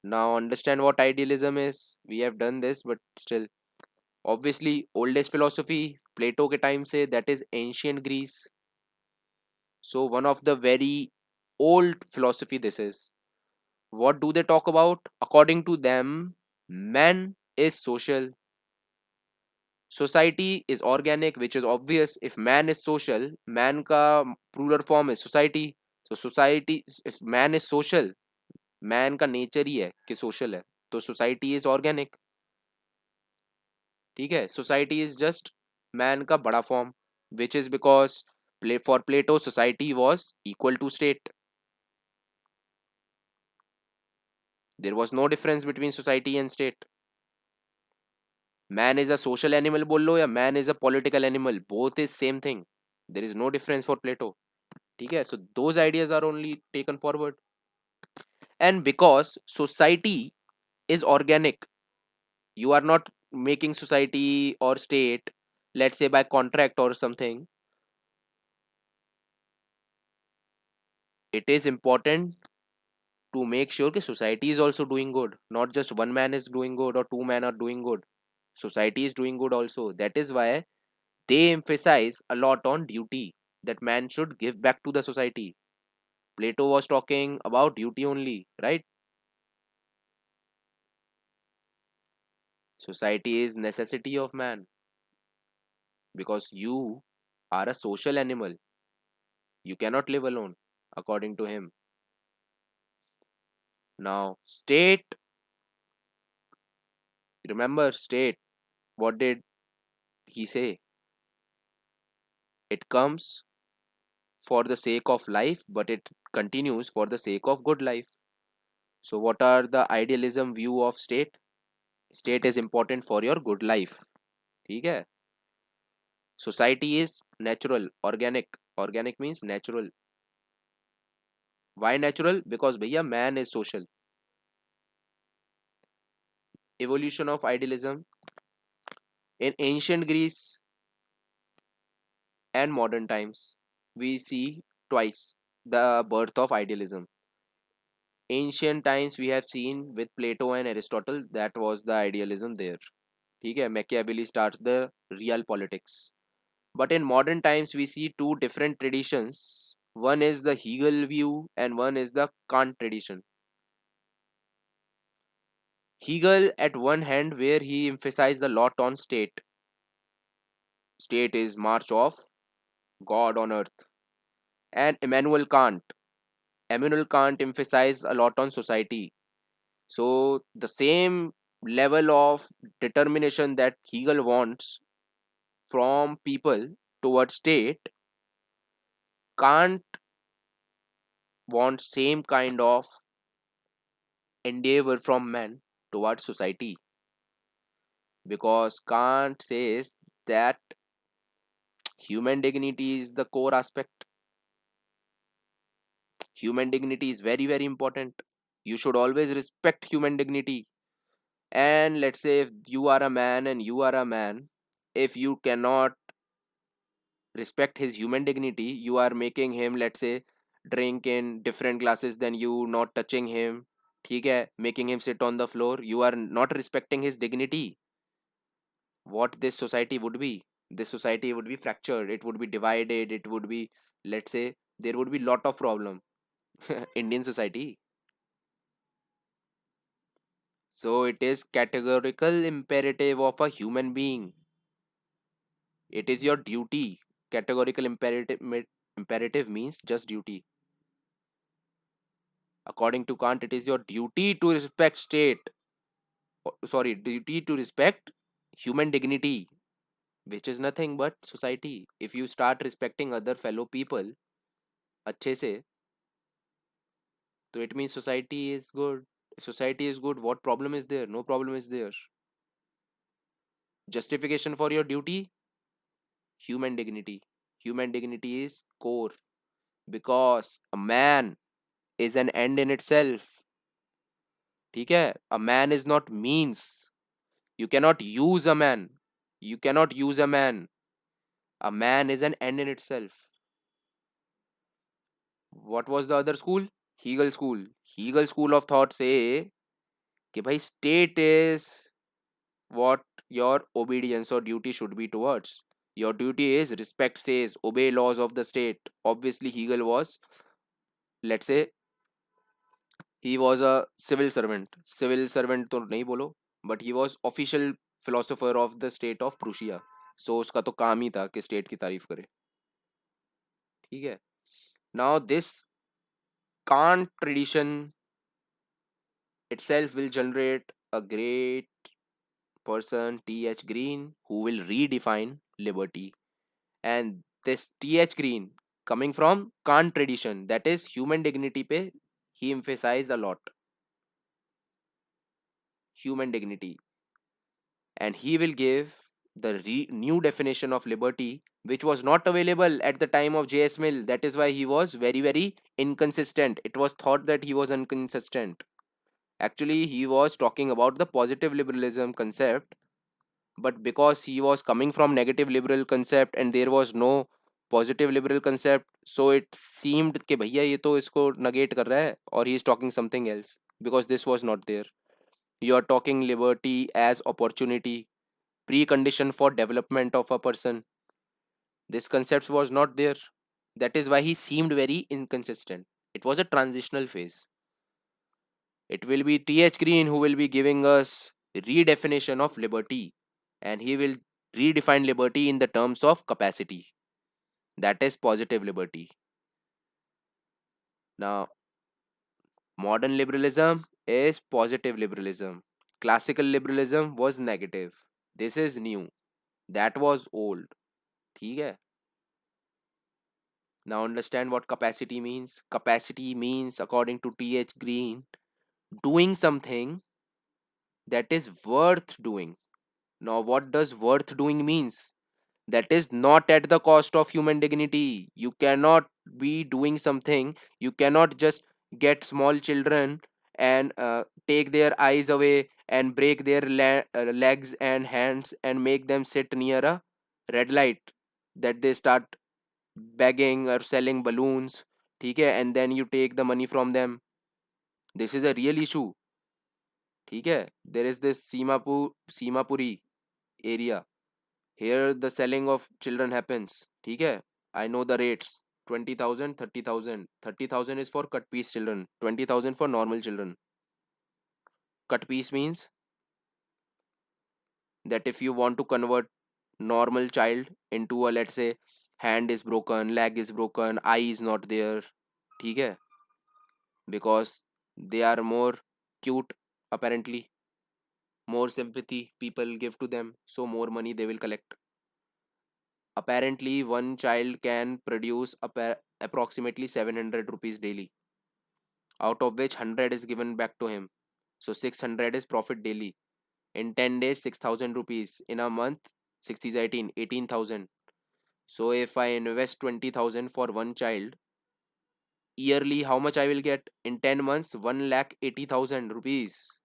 Now understand what idealism is. We have done this, but still, obviously, oldest philosophy Plato के time से, that is ancient Greece. So one of the very old philosophy this is. What do they talk about? According to them, man is social, society is organic, which is obvious. If man is social, man ka plural form is society. So society, if man is social, man का nature ही है कि social है, तो society is organic. ठीक है, society is just man का बड़ा form, which is because for Plato society was equal to state. There was no difference between society and state. Man is a social animal बोल लो या man is a political animal, both is same thing. There is no difference for Plato. ठीक है, so those ideas are only taken forward. And because society is organic, you are not making society or state, let's say by contract or something. It is important to make sure that society is also doing good, not just one man is doing good or two men are doing good. Society is doing good also. That is why they emphasize a lot on duty, that man should give back to the society. Plato was talking about duty only, right? Society is necessity of man, because you are a social animal. You cannot live alone, according to him. Now, state, remember state, what did he say? It comes for the sake of life, but it continues for the sake of good life. So, what are the idealism view of state? State is important for your good life. ठीक है? Society is natural, organic. Organic means natural. Why natural? Because भैया man is social. Evolution of idealism in ancient Greece and modern times, we see twice the birth of idealism. Ancient times we have seen with Plato and Aristotle, that was the idealism there. ठीक है, Machiavelli starts the real politics. But in modern times we see two different traditions. One is the Hegel view and one is the Kant tradition. Hegel at one hand, where he emphasized a lot on state. State is march of God on earth. And Immanuel Kant emphasized a lot on society. So the same level of determination that Hegel wants from people towards state, Kant wants same kind of endeavor from man towards society, because Kant says that human dignity is the core aspect. Human dignity is very, very important. You should always respect human dignity. And let's say if you are a man and you are a man, if you cannot respect his human dignity, you are making him, let's say, drink in different glasses than you, not touching him, ठीक है, making him sit on the floor, you are not respecting his dignity. What this society would be? This society would be fractured, it would be divided, it would be, let's say, there would be lot of problem. Indian society. So it is categorical imperative of a human being. It is your duty. Categorical imperative means just duty. According to Kant, it is your duty to respect state. Sorry, duty to respect human dignity. which is nothing but society. If you start respecting other fellow people अच्छे से, so it means society is good. If society is good, what problem is there? No problem is there. Justification for your duty? Human dignity. Human dignity is core because a man is an end in itself. ठीक है? A man is not means. You cannot use a man. You cannot use a man. A man is an end in itself. What was the other school? Hegel school. Hegel school of thought say कि भाई state is what your obedience or duty should be towards. Your duty is respect says obey laws of the state. Obviously Hegel was, let's say, he was a civil servant. Civil servant तो नहीं बोलो, but he was official philosopher of the state of Prussia. So उसका तो काम ही था कि state की तारीफ करे. ठीक है. Now this Kant tradition itself will generate a great person, T.H. Green, who will redefine liberty. And this T.H. Green, coming from Kant tradition, that is human dignity pe, he emphasized a lot. Human dignity. And he will give the new definition of liberty, which was not available at the time of J.S. Mill. That is why he was very, very inconsistent. It was thought that he was inconsistent. Actually, he was talking about the positive liberalism concept, but because he was coming from negative liberal concept and there was no positive liberal concept, so it seemed कि भैया ये तो इसको negate कर रहा है और he is talking something else because this was not there. You are talking liberty as opportunity, precondition for development of a person. This concept was not there. That is why he seemed very inconsistent. It was a transitional phase. It will be T.H. Green who will be giving us redefinition of liberty, and he will redefine liberty in the terms of capacity. That is positive liberty. Now, modern liberalism is positive liberalism. Classical liberalism was negative. This is new. That was old. ठीक है? Now understand what capacity means. Capacity means, according to T.H. Green, doing something that is worth doing. Now, what does worth doing means? That is not at the cost of human dignity. You cannot be doing something. You cannot just get small children and take their eyes away and break their legs and hands and make them sit near a red light that they start begging or selling balloons. ठीक है, and then you take the money from them. This is a real issue. ठीक है, there is this Simapuri area. Here the selling of children happens. ठीक है, I know the rates. 20,000, 30,000. 30,000 is for cut piece children. 20,000 for normal children. Cut piece means that if you want to convert normal child into a, let's say, hand is broken, leg is broken, eye is not there. ठीक है, because they are more cute apparently, more sympathy people give to them, so more money they will collect. Apparently one child can produce approximately 700 rupees daily, out of which 100 is given back to him, so 600 is profit daily. In 10 days 6,000 rupees, in a month 60 is 18,000. So if I invest 20,000 for one child, yearly how much I will get? In 10 months 1 lakh 80,000 rupees.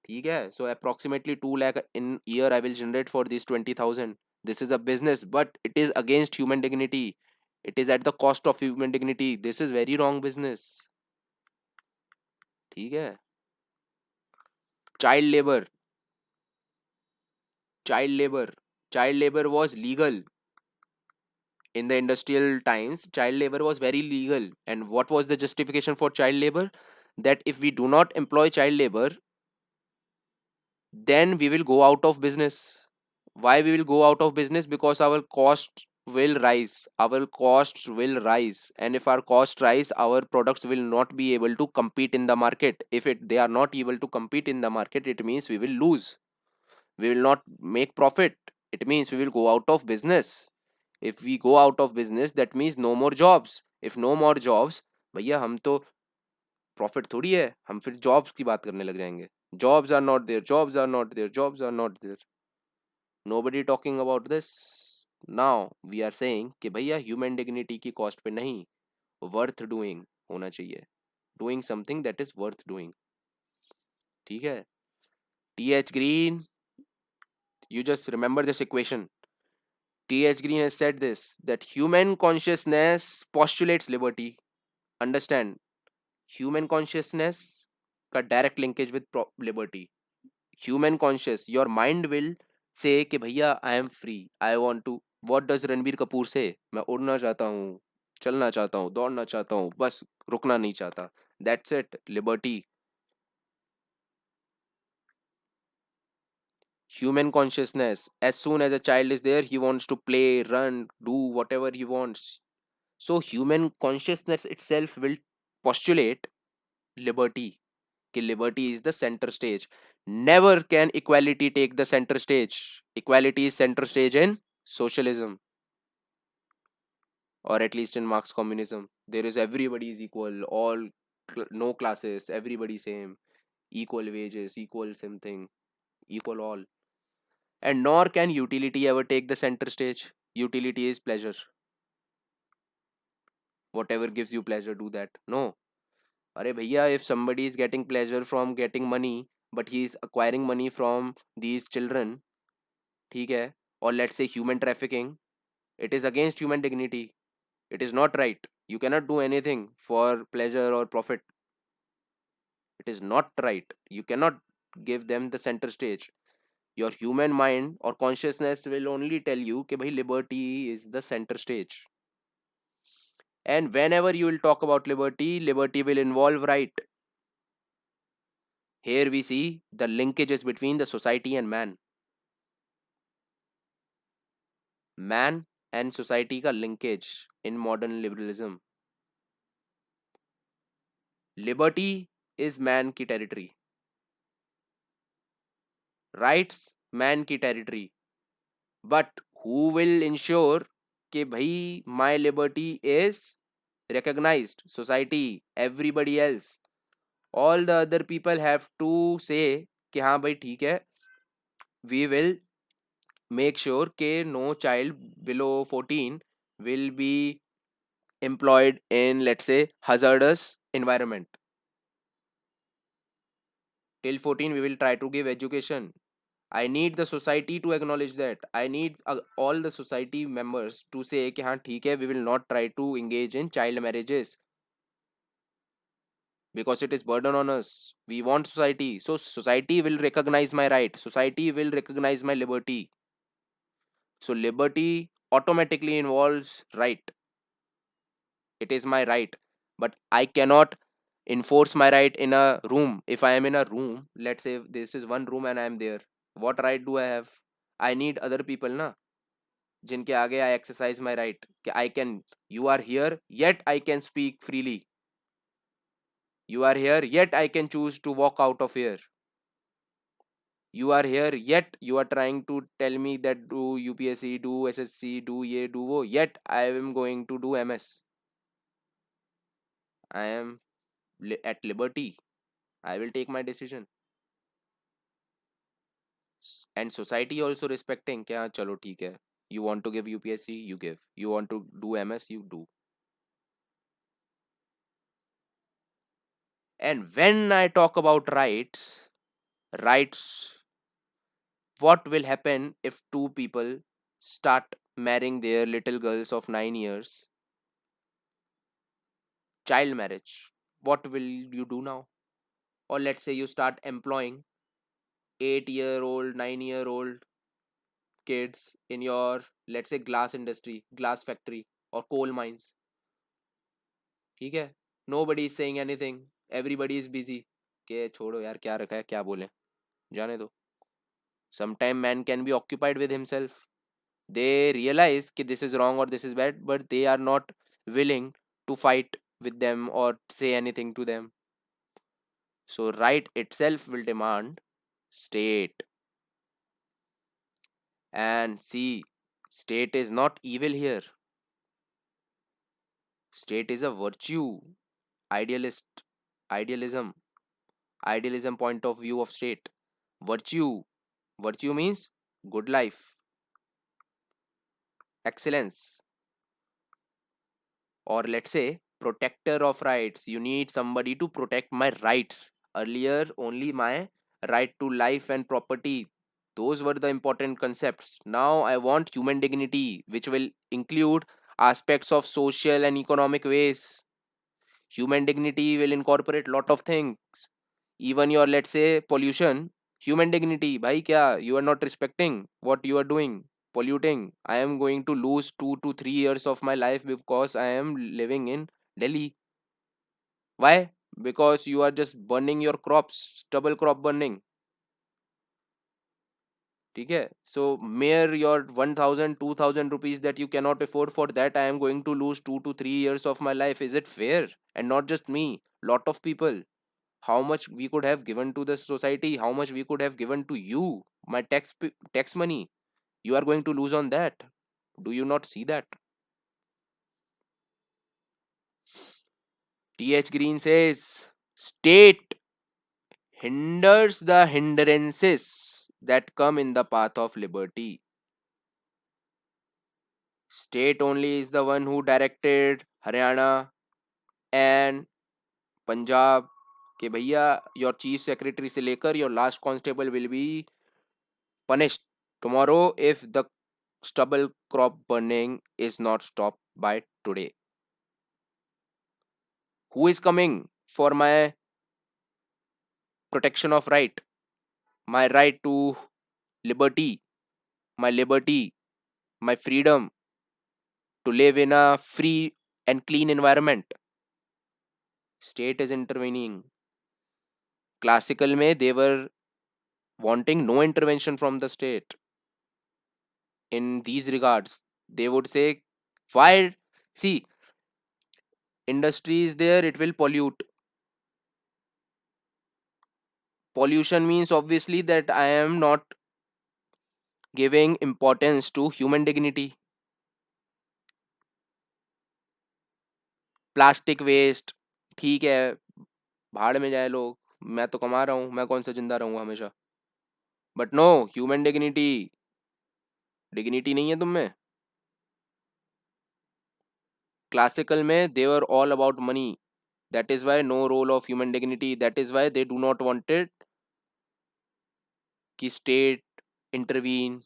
ठीक है, so approximately 2 lakh in year I will generate for these 20,000. This is a business, but it is against human dignity. It is at the cost of human dignity. This is very wrong business. ठीक है. Child labor. Child labor. Child labor was legal in the industrial times. Child labor was very legal. And what was the justification for child labor? That if we do not employ child labor, then we will go out of business. Why we will go out of business? Because our costs will rise. Our costs will rise, and if our cost rise, our products will not be able to compete in the market. If they are not able to compete in the market, it means we will lose. We will not make profit. It means we will go out of business. If we go out of business, that means no more jobs. If no more jobs, भैया हम तो profit थोड़ी है, हम फिर jobs की बात करने लग जाएंगे. Jobs are not there, jobs are not there, jobs are not there. Nobody talking about this. Now we are saying कि भैया ह्यूमन डिग्निटी की कॉस्ट पे नहीं, वर्थ डूइंग होना चाहिए. Doing something that is worth doing. ठीक है. TH Green, you just remember this equation. TH Green has said this, that human consciousness postulates liberty. Understand, human consciousness का direct linkage with liberty. Human conscious, your mind will say कि भैया I am free, I want to. What does Ranbir Kapoor say? मैं उड़ना चाहता हूँ, चलना चाहता हूँ, दौड़ना चाहता हूँ, बस रुकना नहीं चाहता. That's it, liberty. Human consciousness, as soon as a child is there, he wants to play, run, do whatever he wants. So human consciousness itself will postulate liberty. कि liberty is the center stage. Never can equality take the center stage. Equality is center stage in socialism, or at least in Marx communism. There is everybody is equal, all no classes, everybody same, equal wages, equal something, equal all. And nor can utility ever take the center stage. Utility is pleasure. Whatever gives you pleasure, do that. No. अरे भैया, if somebody is getting pleasure from getting money, but he is acquiring money from these children, ठीक है, or let's say human trafficking, it is against human dignity. It is not right. You cannot do anything for pleasure or profit. It is not right. You cannot give them the center stage. Your human mind or consciousness will only tell you कि भाई liberty is the center stage. And whenever you will talk about liberty, liberty will involve right. Here we see the linkages between the society and man. Man and society का linkage in modern liberalism. Liberty is man की territory. Rights man की territory. But who will ensure कि भाई my liberty is recognized? Society, everybody else. All the other people have to say कि हाँ भाई ठीक है, we will make sure कि no child below 14 will be employed in, let's say, hazardous environment. Till 14 we will try to give education. I need the society to acknowledge that. I need all the society members to say कि हाँ ठीक है, we will not try to engage in child marriages because it is burden on us. We want society, so society will recognize my right, society will recognize my liberty. So liberty automatically involves right. It is my right, but I cannot enforce my right in a room. If I am in a room, let's say this is one room and I am there, what right do I have? I need other people na, जिनके आगे I exercise my right कि I can, you are here yet I can speak freely, you are here yet I can choose to walk out of here, you are here yet you are trying to tell me that do UPSC, do SSC, do ye do wo, yet I am going to do MS. I am at liberty. I will take my decision. And society also respecting कि हाँ चलो ठीक है, you want to give UPSC you give, you want to do MS you do. And when I talk about rights, what will happen if two people start marrying their little girls of 9 years? Child marriage. What will you do now? Or let's say you start employing 8-year-old, 9-year-old kids in your, let's say, glass industry, glass factory or coal mines. ठीक है, nobody is saying anything, everybody is busy के छोड़ो यार, क्या रखा है, क्या बोले, जाने दो. Sometime man can be occupied with himself. They realize कि this is wrong or this is bad, but they are not willing to fight with them or say anything to them. So right itself will demand state. And see, state is not evil here. State is a virtue. Idealist, idealism, idealism point of view of state. Virtue, virtue means good life, excellence, or let's say protector of rights. You need somebody to protect my rights. Earlier only my right to life and property, those were the important concepts. Now I want human dignity, which will include aspects of social and economic ways. Human dignity will incorporate lot of things, even your, let's say, pollution. Human dignity, bhai, kya you are not respecting what you are doing, polluting. I am going to lose 2 to 3 years of my life because I am living in Delhi. Why? Because you are just burning your crops, stubble crop burning. ठीक है, so mere your 1000 2000 rupees that you cannot afford, for that I am going to lose 2 to 3 years of my life. Is it fair? And not just me, lot of people. How much we could have given to the society, how much we could have given to you, my tax money, you are going to lose on that. Do you not see that? Th Green says state hinders the hindrances that come in the path of liberty. State only is the one who directed Haryana and Punjab कि भैया your chief secretary से लेकर your last constable will be punished tomorrow if the stubble crop burning is not stopped by today. Who is coming for my protection of right, my right to liberty, my liberty, my freedom to live in a free and clean environment? State is intervening. Classical में they were wanting no intervention from the state in these regards. They would say, why? See, industry is there, it will pollute. Pollution means obviously that I am not giving importance to human dignity. Plastic waste, ठीक है, भाड़ में जाए लोग, मैं तो कमा रहा हूँ, मैं कौन सा जिंदा रहूंगा हमेशा? But no, human dignity, dignity नहीं है तुम में. क्लासिकल में they were all about money. That is why no role of human dignity. That is why they do not wanted कि state intervene.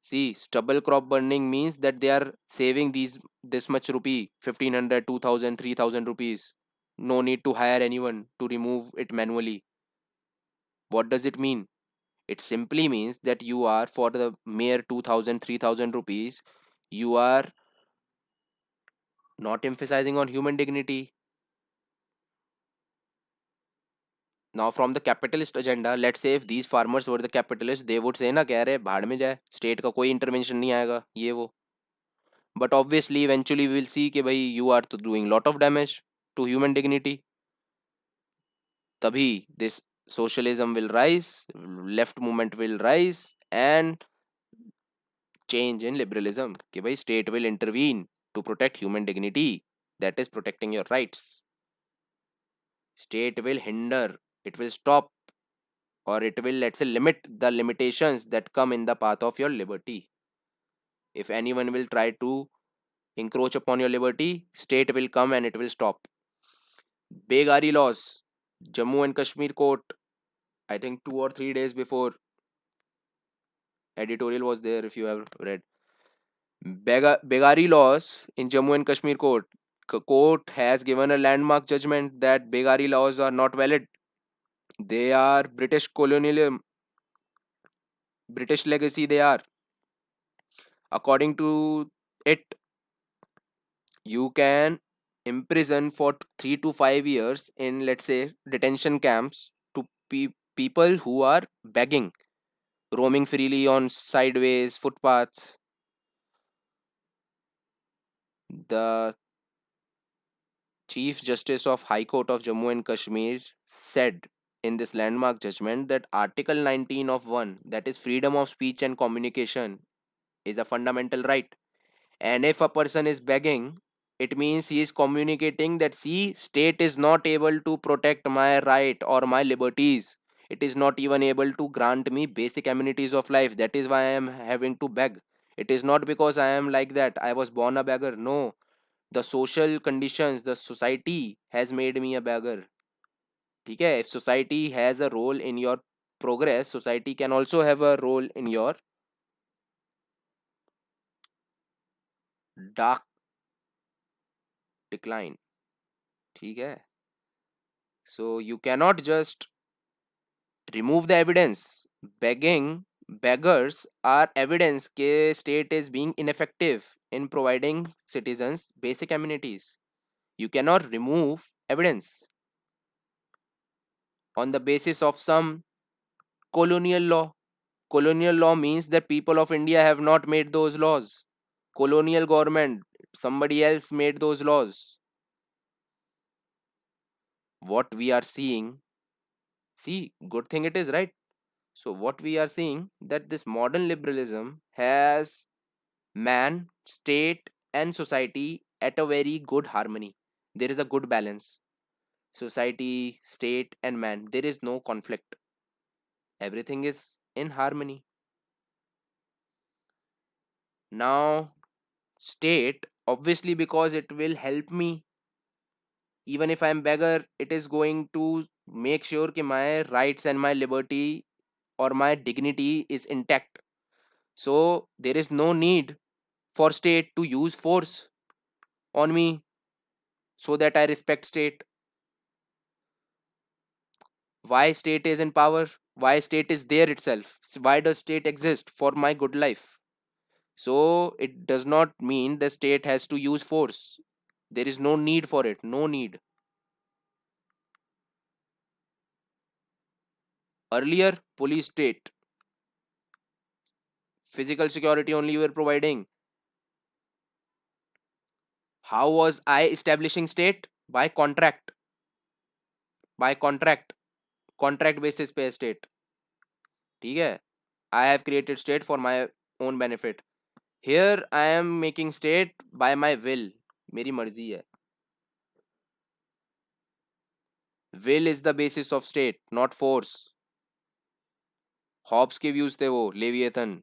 See, stubble crop burning means that they are saving these this much rupee, 1500, 2000, 3000 rupees. No need to hire anyone to remove it manually. What does it mean? It simply means that you are, for the mere 2000, 3000 rupees, you are not emphasizing on human dignity. Now, from the capitalist agenda, let's say if these farmers were the capitalists, they would say ना कह रहे भाड़ में जाए, state का कोई intervention नहीं आएगा, ये वो. But obviously, eventually, we will see कि भाई you are to doing lot of damage to human dignity. तभी this socialism will rise, left movement will rise, and change in liberalism कि भाई state will intervene to protect human dignity, that is protecting your rights. State will hinder, it will stop, or it will, let's say, limit the limitations that come in the path of your liberty. If anyone will try to encroach upon your liberty, state will come and it will stop. Begari laws, Jammu and Kashmir court, I think 2 or 3 days before, editorial was there if you have read. Begari laws in Jammu and Kashmir court. Court has given a landmark judgment that Begari laws are not valid. They are British colonialism, British legacy. They are. According to it, you can imprison for 3 to 5 years in, let's say, detention camps to people who are begging, roaming freely on sideways footpaths. The Chief Justice of High Court of Jammu and Kashmir said in this landmark judgment that Article 19 of 1, that is freedom of speech and communication, is a fundamental right. And if a person is begging, it means he is communicating that, see, state is not able to protect my right or my liberties. It is not even able to grant me basic amenities of life. That is why I am having to beg. It is not because I am like that. I was born a beggar. No, the social conditions, the society has made me a beggar. ठीक है? If society has a role in your progress, society can also have a role in your dark decline. ठीक है? So you cannot just remove the evidence. Beggars are evidence that state is being ineffective in providing citizens basic amenities. You cannot remove evidence on the basis of some colonial law. Colonial law means that people of India have not made those laws. Colonial government, somebody else made those laws. What we are seeing, see, good thing it is, right? So what we are seeing that this modern liberalism has man, state, and society at a very good harmony. There is a good balance. Society, state, and man. There is no conflict. Everything is in harmony. Now, state, obviously, because it will help me. Even if I'm beggar, it is going to make sure that my rights and my liberty or my dignity is intact. So there is no need for state to use force on me so that I respect state. Why state is in power? Why state is there itself? Why does state exist? For my good life. So it does not mean the state has to use force. There is no need for it. No need. Earlier, police state, physical security only you were providing. How was I establishing state? By contract. By contract. Contract basis पे state. ठीक है? I have created state for my own benefit. Here I am making state by my will. मेरी मर्जी है. Will is the basis of state, not force. Hobbes के views थे वो, Leviathan,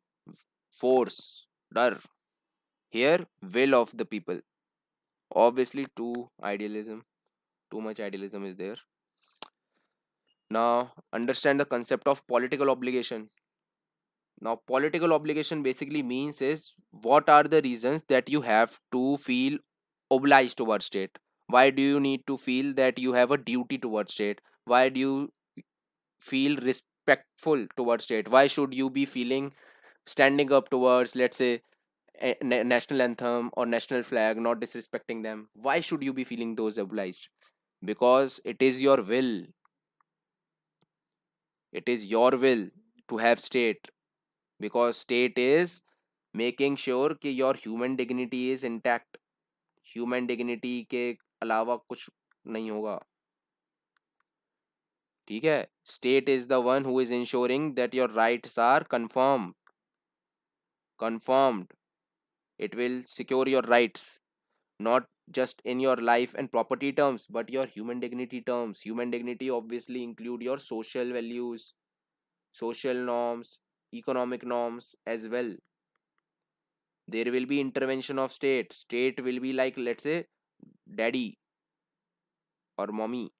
force, डर. Here, will of the people. Obviously, too much idealism is there. Now, understand the concept of political obligation. Now, political obligation basically means is what are the reasons that you have to feel obliged towards state? Why do you need to feel that you have a duty towards state? Why do you feel respectful towards state? Why should you be feeling standing up towards, let's say, a national anthem or national flag, not disrespecting them? Why should you be feeling those obliged? Because it is your will. It is your will to have state, because state is making sure कि your human dignity is intact. Human dignity के अलावा कुछ नहीं होगा. ठीक है? State is the one who is ensuring that your rights are confirmed. It will secure your rights, not just in your life and property terms, but your human dignity terms. Human dignity obviously include your social values, social norms, economic norms as well. There will be intervention of state will be like, let's say, daddy or mommy.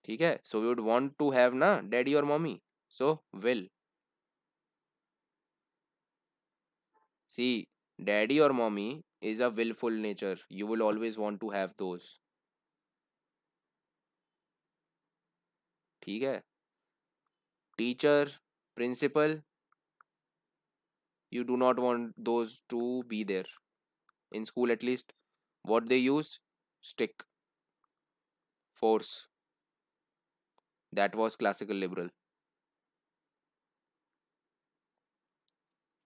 ठीक है? So we would want to have na daddy or mommy. So will, see, daddy or mommy is a willful nature. You will always want to have those. ठीक है? Teacher, principal, you do not want those to be there in school. At least what they use, stick, force. That was classical liberal.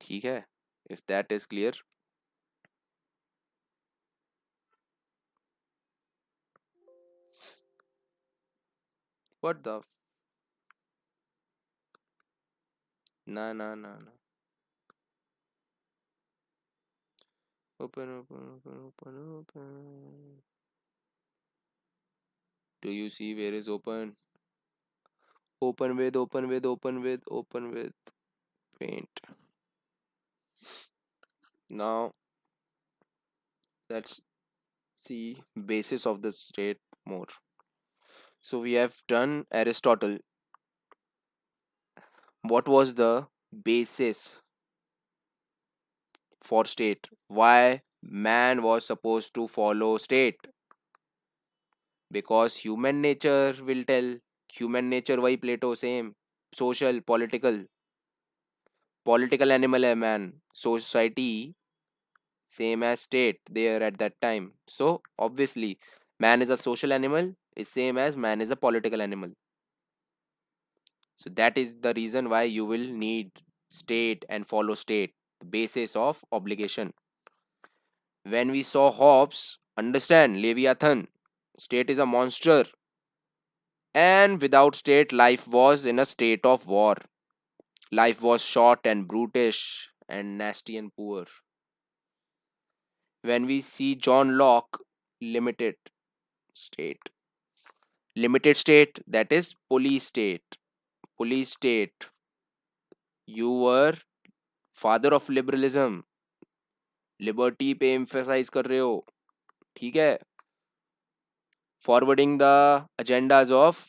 ठीक है? If that is clear. What the? Nah, nah, nah, nah. Open, open, open, open, open. Do you see where is open? Open with, open with, open with, open with paint. Now let's see basis of the state more. So we have done Aristotle. What was the basis for state? Why man was supposed to follow state? Because human nature will tell. Human nature why Plato same. Social, political animal है man. Society same as state there at that time. So obviously man is a social animal is same as man is a political animal. So that is the reason why you will need state and follow state, the basis of obligation. When we saw Hobbes, understand Leviathan, state is a monster, and without state, life was in a state of war. Life was short and brutish and nasty and poor. When we see John Locke, limited state. Limited state, that is police state. Police state. You were father of liberalism. Liberty पे emphasise कर रहे हो ठीक है forwarding the agendas of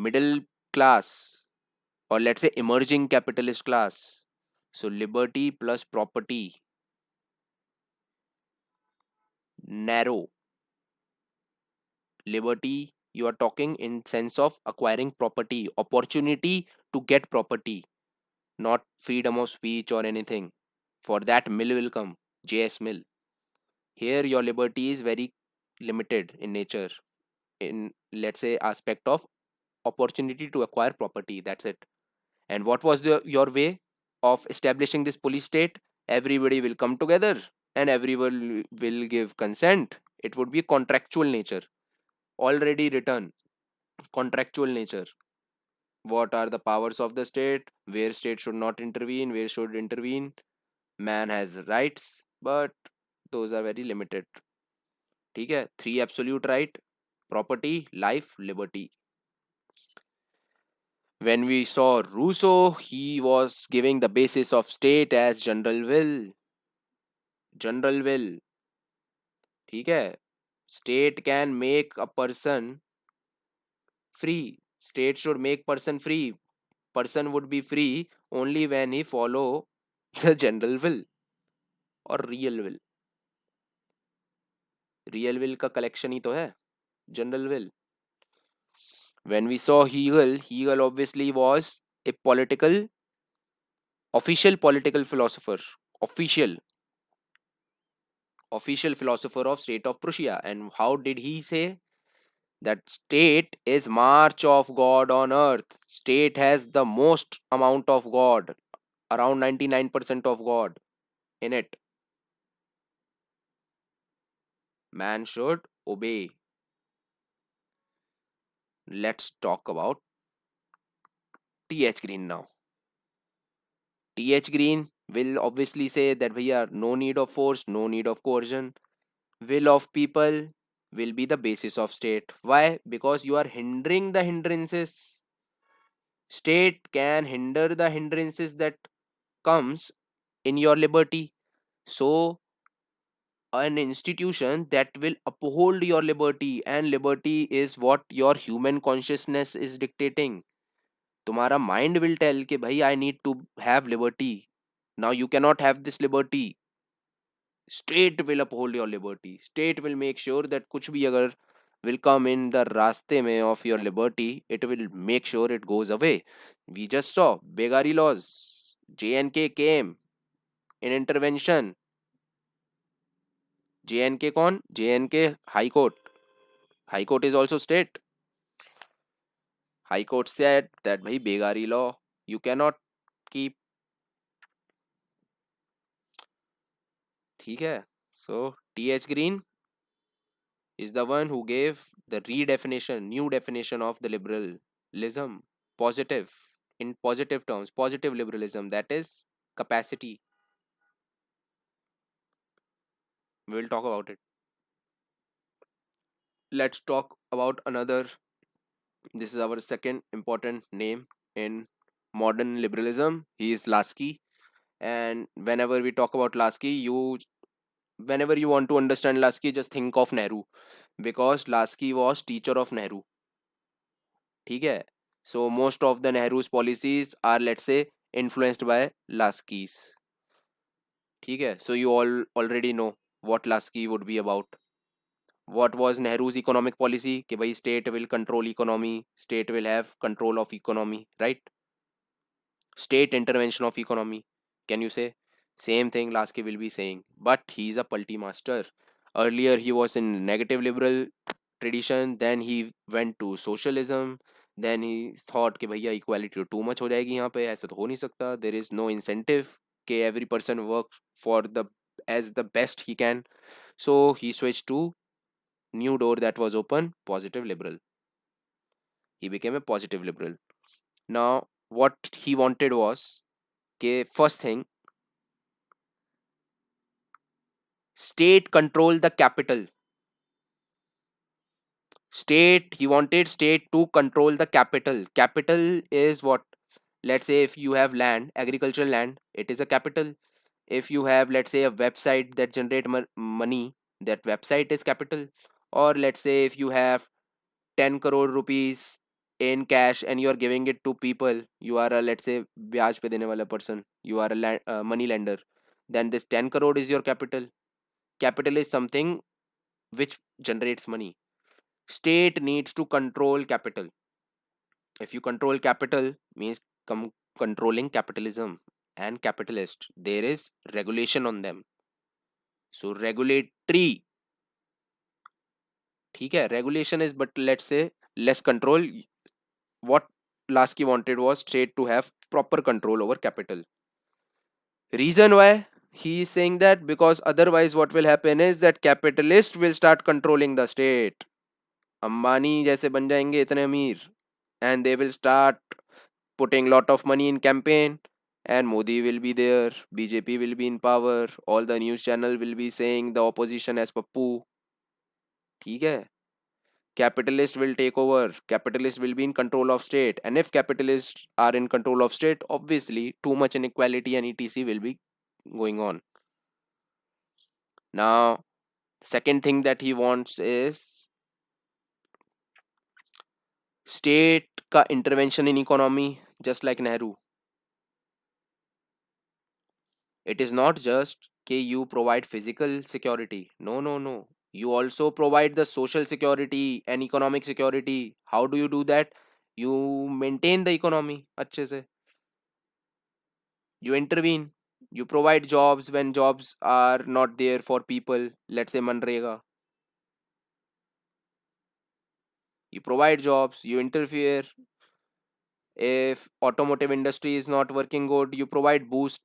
middle class or let's say emerging capitalist class. So liberty plus property, narrow. Liberty, you are talking in sense of acquiring property, opportunity to get property, not freedom of speech or anything. For that Mill will come, JS Mill. Here your liberty is very limited in nature, in let's say aspect of opportunity to acquire property, that's it. And what was your way of establishing this police state? Everybody will come together and everyone will give consent. It would be contractual nature, already written, contractual nature. What are the powers of the state? Where state should not intervene? Where should intervene? Man has rights, but those are very limited. ठीक है? Three absolute right: property, life, liberty. When we saw Rousseau, he was giving the basis of state as general will. General will. ठीक है? State can make a person free. State should make person free. Person would be free only when he follow the general will or real will. Real will का collection ही तो है general will. When we saw Hegel, Hegel obviously was a official political philosopher. Official official philosopher of state of Prussia. And how did he say? That state is march of God on earth. State has the most amount of God, around 99% of God in it. Man should obey. Let's talk about TH Green now. TH Green will obviously say that we are no need of force, no need of coercion. Will of people will be the basis of state. Why? Because you are hindering the hindrances. State can hinder the hindrances that comes in your liberty. So an institution that will uphold your liberty, and liberty is what your human consciousness is dictating. तुम्हारा mind will tell कि भाई I need to have liberty. Now you cannot have this liberty. State will uphold your liberty. State will make sure that कुछ भी अगर will come in the रास्ते में of your liberty, it will make sure it goes away. We just saw Begari laws. JNK came in intervention. JNK कौन? JNK High Court. High Court is also state. High Court said that भाई बेगारी law you cannot keep. ठीक है. So TH Green is the one who gave the redefinition, new definition of the liberal. liberalism, positive, in positive terms, positive liberalism, that is capacity. We will talk about it. Let's talk about another. This is our second important name in modern liberalism. He is Lasky. And whenever we talk about Lasky, whenever you want to understand Lasky, just think of Nehru, because Lasky was teacher of Nehru. ठीक है? So most of the Nehru's policies are, let's say, influenced by Lasky's. ठीक है? So you all already know what Lasky would be about. What was Nehru's economic policy? कि भाई state will control economy, state will have control of economy, right? State intervention of economy. Can you say? Same thing Lasky will be saying, but he's a pulti master. Earlier he was in negative liberal tradition, then he went to socialism, then he thought कि भैया equality too much हो जाएगी यहाँ पे, ऐसा तो हो नहीं सकता, there is no incentive कि every person work for the as the best he can, so he switched to new door that was open, positive liberal. He became a positive liberal. Now what he wanted was कि first thing, state control the capital. State, he wanted state to control the capital. Capital is what? Let's say if you have land, agricultural land, it is a capital. If you have, let's say, a website that generate money, that website is capital. Or let's say if you have 10 crore rupees in cash and you are giving it to people, you are a, let's say, ब्याज पे देने वाला person, you are a money lender, then this 10 crore is your capital. Capital is something which generates money. State needs to control capital. If you control capital, means controlling capitalism and capitalist, there is regulation on them. So regulatory, ठीक है, regulation is, but let's say, less control. What Lasky wanted was state to have proper control over capital. Reason why he is saying that, because otherwise what will happen is that capitalist will start controlling the state. Ambani जैसे बन जाएंगे इतने अमीर, and they will start putting lot of money in campaign, and Modi will be there, BJP will be in power, all the news channel will be saying the opposition as Pappu. ठीक है? Capitalist will take over, capitalist will be in control of state, and if capitalists are in control of state, obviously too much inequality and etc will be going on. Now second thing that he wants is state का intervention in economy, just like Nehru. It is not just कि you provide physical security. No, no, no. You also provide the social security and economic security. How do you do that? You maintain the economy अच्छे से. You intervene. You provide jobs when jobs are not there for people. Let's say MNREGA. You provide jobs. You interfere. If automotive industry is not working good, you provide boost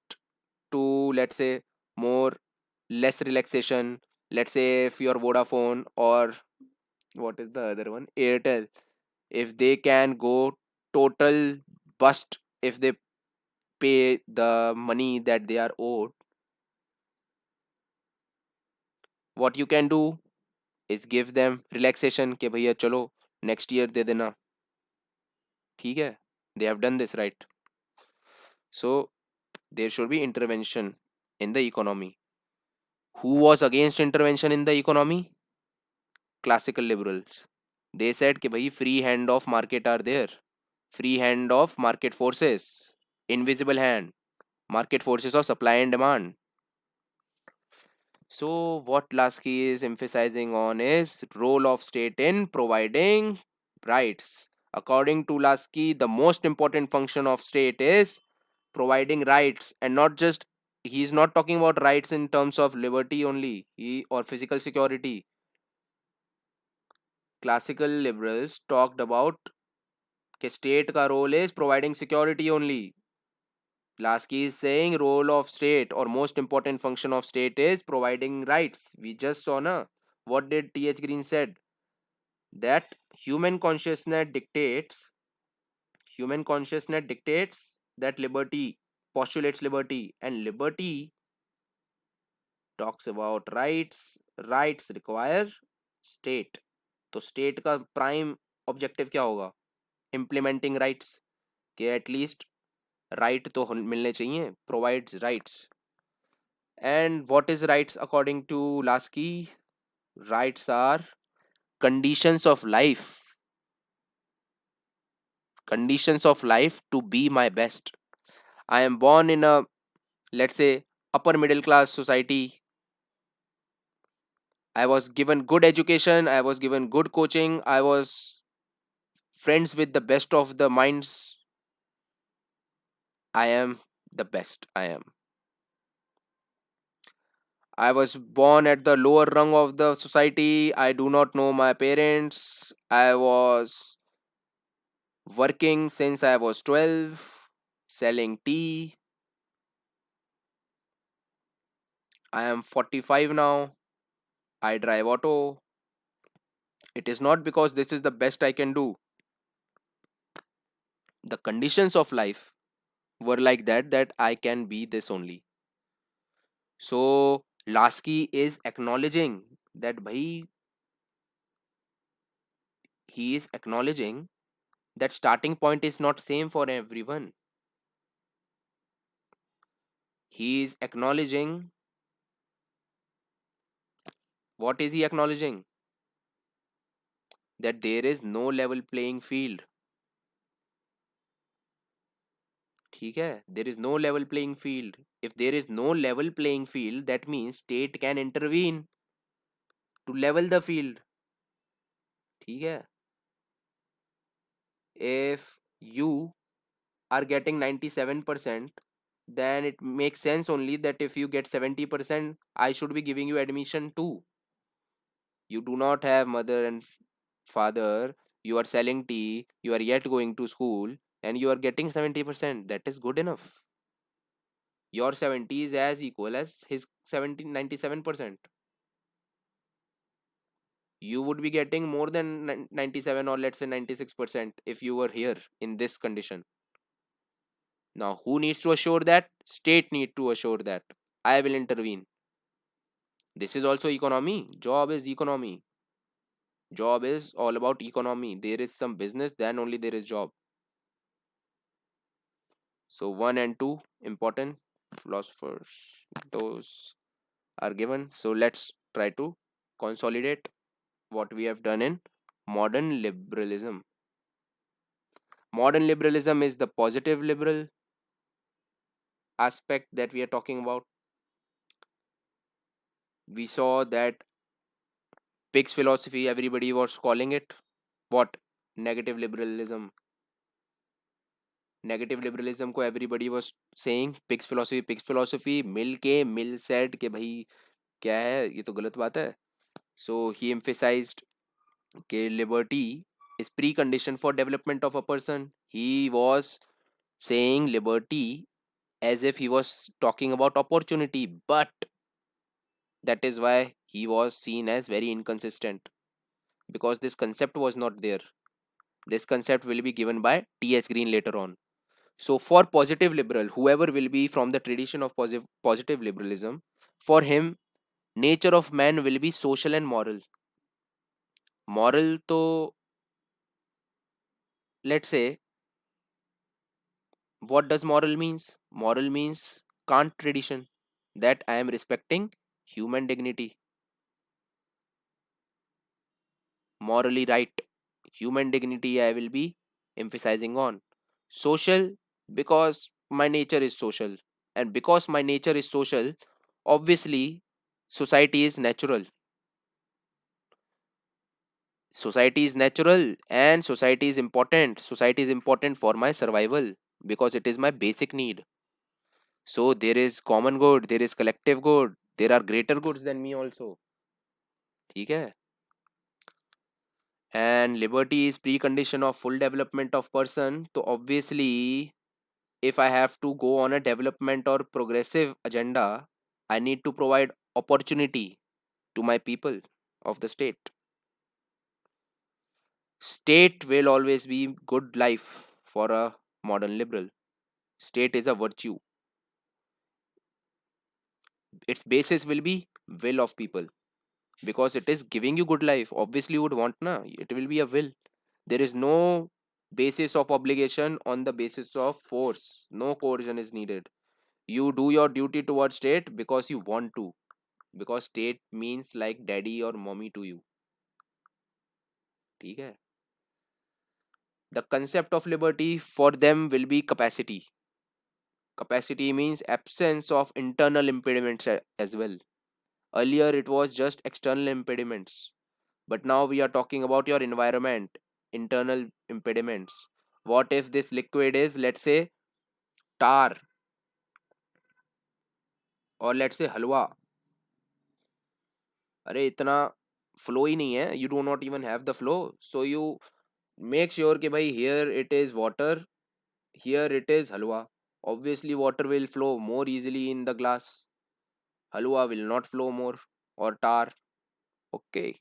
to, let's say, more less relaxation. Let's say if your Vodafone or what is the other one, Airtel, if they can go total bust if they pay the money that they are owed, what you can do is give them relaxation कि भैया चलो next year दे देना. ठीक है? They have done this, right? So there should be intervention in the economy. Who was against intervention in the economy? Classical liberals. They said कि भाई free hand of market are there, free hand of market forces, invisible hand, market forces of supply and demand. So what Lasky is emphasizing on is role of state in providing rights. According to Lasky, the most important function of state is providing rights, and not just, he is not talking about rights in terms of liberty only, or physical security. Classical liberals talked about कि state का role is providing security only. Lasky is saying role of state or most important function of state is providing rights. We just saw na, what did T.H. Green said? That human consciousness dictates Human consciousness dictates that liberty, postulates liberty, and liberty talks about rights. Rights require state. तो state का prime objective क्या होगा? Implementing rights, कि at least right तो मिलने चाहिए, provides rights. And what is rights according to Laski? Rights are conditions of life, conditions of life to be my best. I am born in a, let's say, upper middle class society. I was given good education, I was given good coaching, I was friends with the best of the minds. I am the best. I was born at the lower rung of the society. I do not know my parents. I was working since I was 12, selling tea. I am 45 now. I drive auto. It is not because this is the best I can do. The conditions of life were like that I can be this only. So Lasky is acknowledging that bhai, he is acknowledging that starting point is not same for everyone. He is acknowledging, what is he acknowledging? That there is no level playing field. ठीक है? There is no level playing field. If there is no level playing field, that means state can intervene to level the field. ठीक है? If you are getting 97%, then it makes sense only that if you get 70%, I should be giving you admission too. You do not have mother and father, you are selling tea, you are yet going to school, and you are getting 70%. That is good enough. Your 70 is as equal as his 97%. You would be getting more than 97, or let's say 96% if you were here in this condition. Now, who needs to assure that? State need to assure that. I will intervene. This is also economy. Job is economy. Job is all about economy. There is some business, then only there is job. So 1 and 2 important philosophers, those are given. So let's try to consolidate what we have done in modern liberalism. Modern liberalism is the positive liberal aspect that we are talking about. We saw that Pick's philosophy, everybody was calling it what? Negative liberalism. Negative liberalism को everybody was saying picks philosophy Mill said कि भाई क्या है, ये तो गलत बात है. सो ही एम्फेसाइज्ड कि liberty is precondition for development of a person. He was saying liberty as if he was talking about opportunity, but that is why he was seen as very inconsistent, because this concept was not there. This concept will be given by T.H. Green later on. So, for positive liberal, whoever will be from the tradition of positive liberalism, for him, nature of man will be social and moral. Moral, to let's say, what does moral means? Moral means Kant tradition, that I am respecting human dignity, morally right, human dignity I will be emphasizing on. Social, because my nature is social, and because my nature is social, obviously society is natural. Society is natural and society is important. Society is important for my survival because it is my basic need. So there is common good, there is collective good, there are greater goods than me also. ठीक है? And liberty is precondition of full development of person. So obviously, if I have to go on a development or progressive agenda, I need to provide opportunity to my people of the state. State will always be good life for a modern liberal. State is a virtue. Its basis will be will of people, because it is giving you good life. Obviously you would want, na, it will be a will. There is no basis of obligation on the basis of force. No coercion is needed. You do your duty towards state because you want to, because state means like daddy or mommy to you. ठीक है? The concept of liberty for them will be capacity. Capacity means absence of internal impediments as well. Earlier it was just external impediments, but now we are talking about your environment, internal impediments. What if this liquid is, let's say, tar, or let's say halwa? अरे इतना flow ही नहीं है, you do not even have the flow, so you make sure कि भाई here it is water, here it is halwa. Obviously water will flow more easily in the glass, halwa will not flow more, or tar. Okay.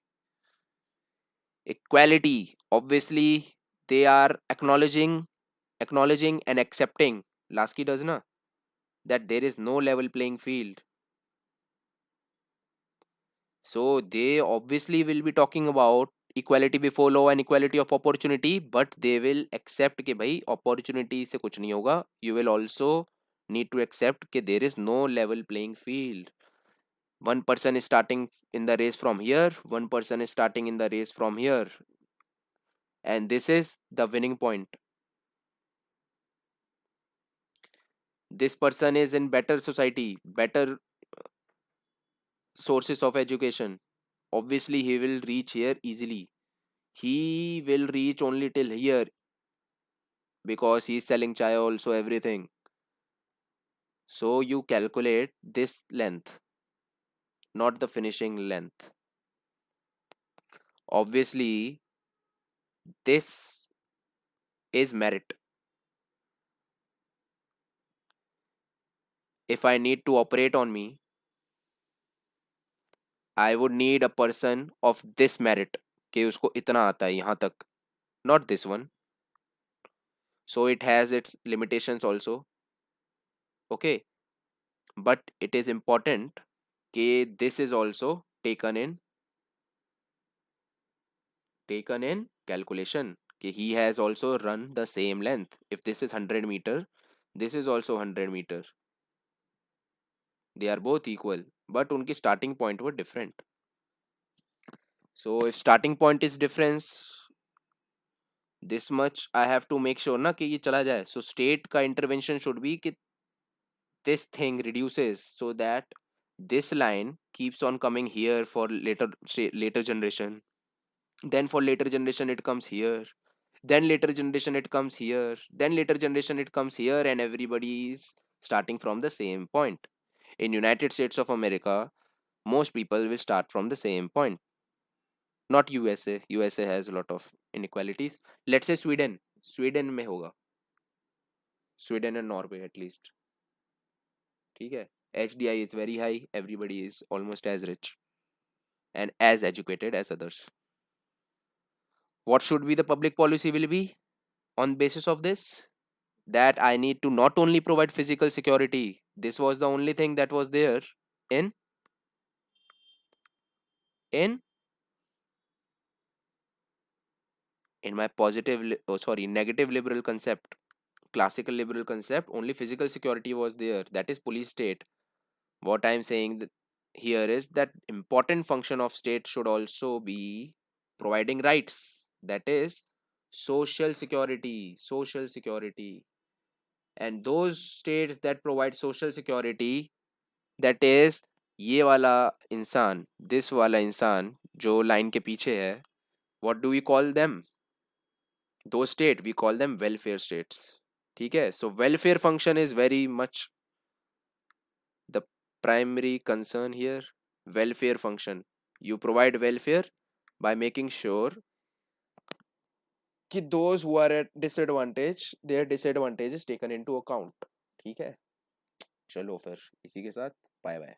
Equality, obviously they are acknowledging and accepting, Lasky does na, that there is no level playing field. So they obviously will be talking about equality before law and equality of opportunity, but they will accept कि भाई opportunity से कुछ नहीं होगा. You will also need to accept कि there is no level playing field. One person is starting in the race from here, one person is starting in the race from here, and this is the winning point. This person is in better society, better sources of education. Obviously he will reach here easily. He will reach only till here because he's selling chai also, everything. So you calculate this length, not the finishing length. Obviously this is merit. If I need to operate on me, I would need a person of this merit कि उसको इतना आता है यहाँ तक, not this one. So it has its limitations also. Okay, but it is important कि this is also taken in calculation कि he has also run the same length. If this is 100 meter, this is also 100 meter. They are both equal, but उनकी starting point were different. So if starting point is difference, this much I have to make sure ना कि ये चला जाए. So state का intervention should be कि this thing reduces so that this line keeps on coming here for later generation. Then for later generation it comes here, then later generation it comes here, then later generation it comes here, and everybody is starting from the same point. In United States of America, most people will start from the same point. Not USA has a lot of inequalities. Let's say Sweden में होगा, Sweden and Norway at least. ठीक है? HDI is very high, everybody is almost as rich and as educated as others. What should be the public policy will be on basis of this? That I need to not only provide physical security, this was the only thing that was there in in in my negative liberal concept, classical liberal concept. Only physical security was there, that is police state. What I am saying here is that important function of state should also be providing rights, that is social security. And those states that provide social security, that is ये वाला इंसान, this वाला इंसान जो line के पीछे है, what do we call them? Those state we call them welfare states. ठीक है? So welfare function is very much the primary concern here. Welfare function, you provide welfare by making sure कि those who are at disadvantage, their disadvantage is taken into account. ठीक है? चलो फिर इसी के साथ बाय बाय.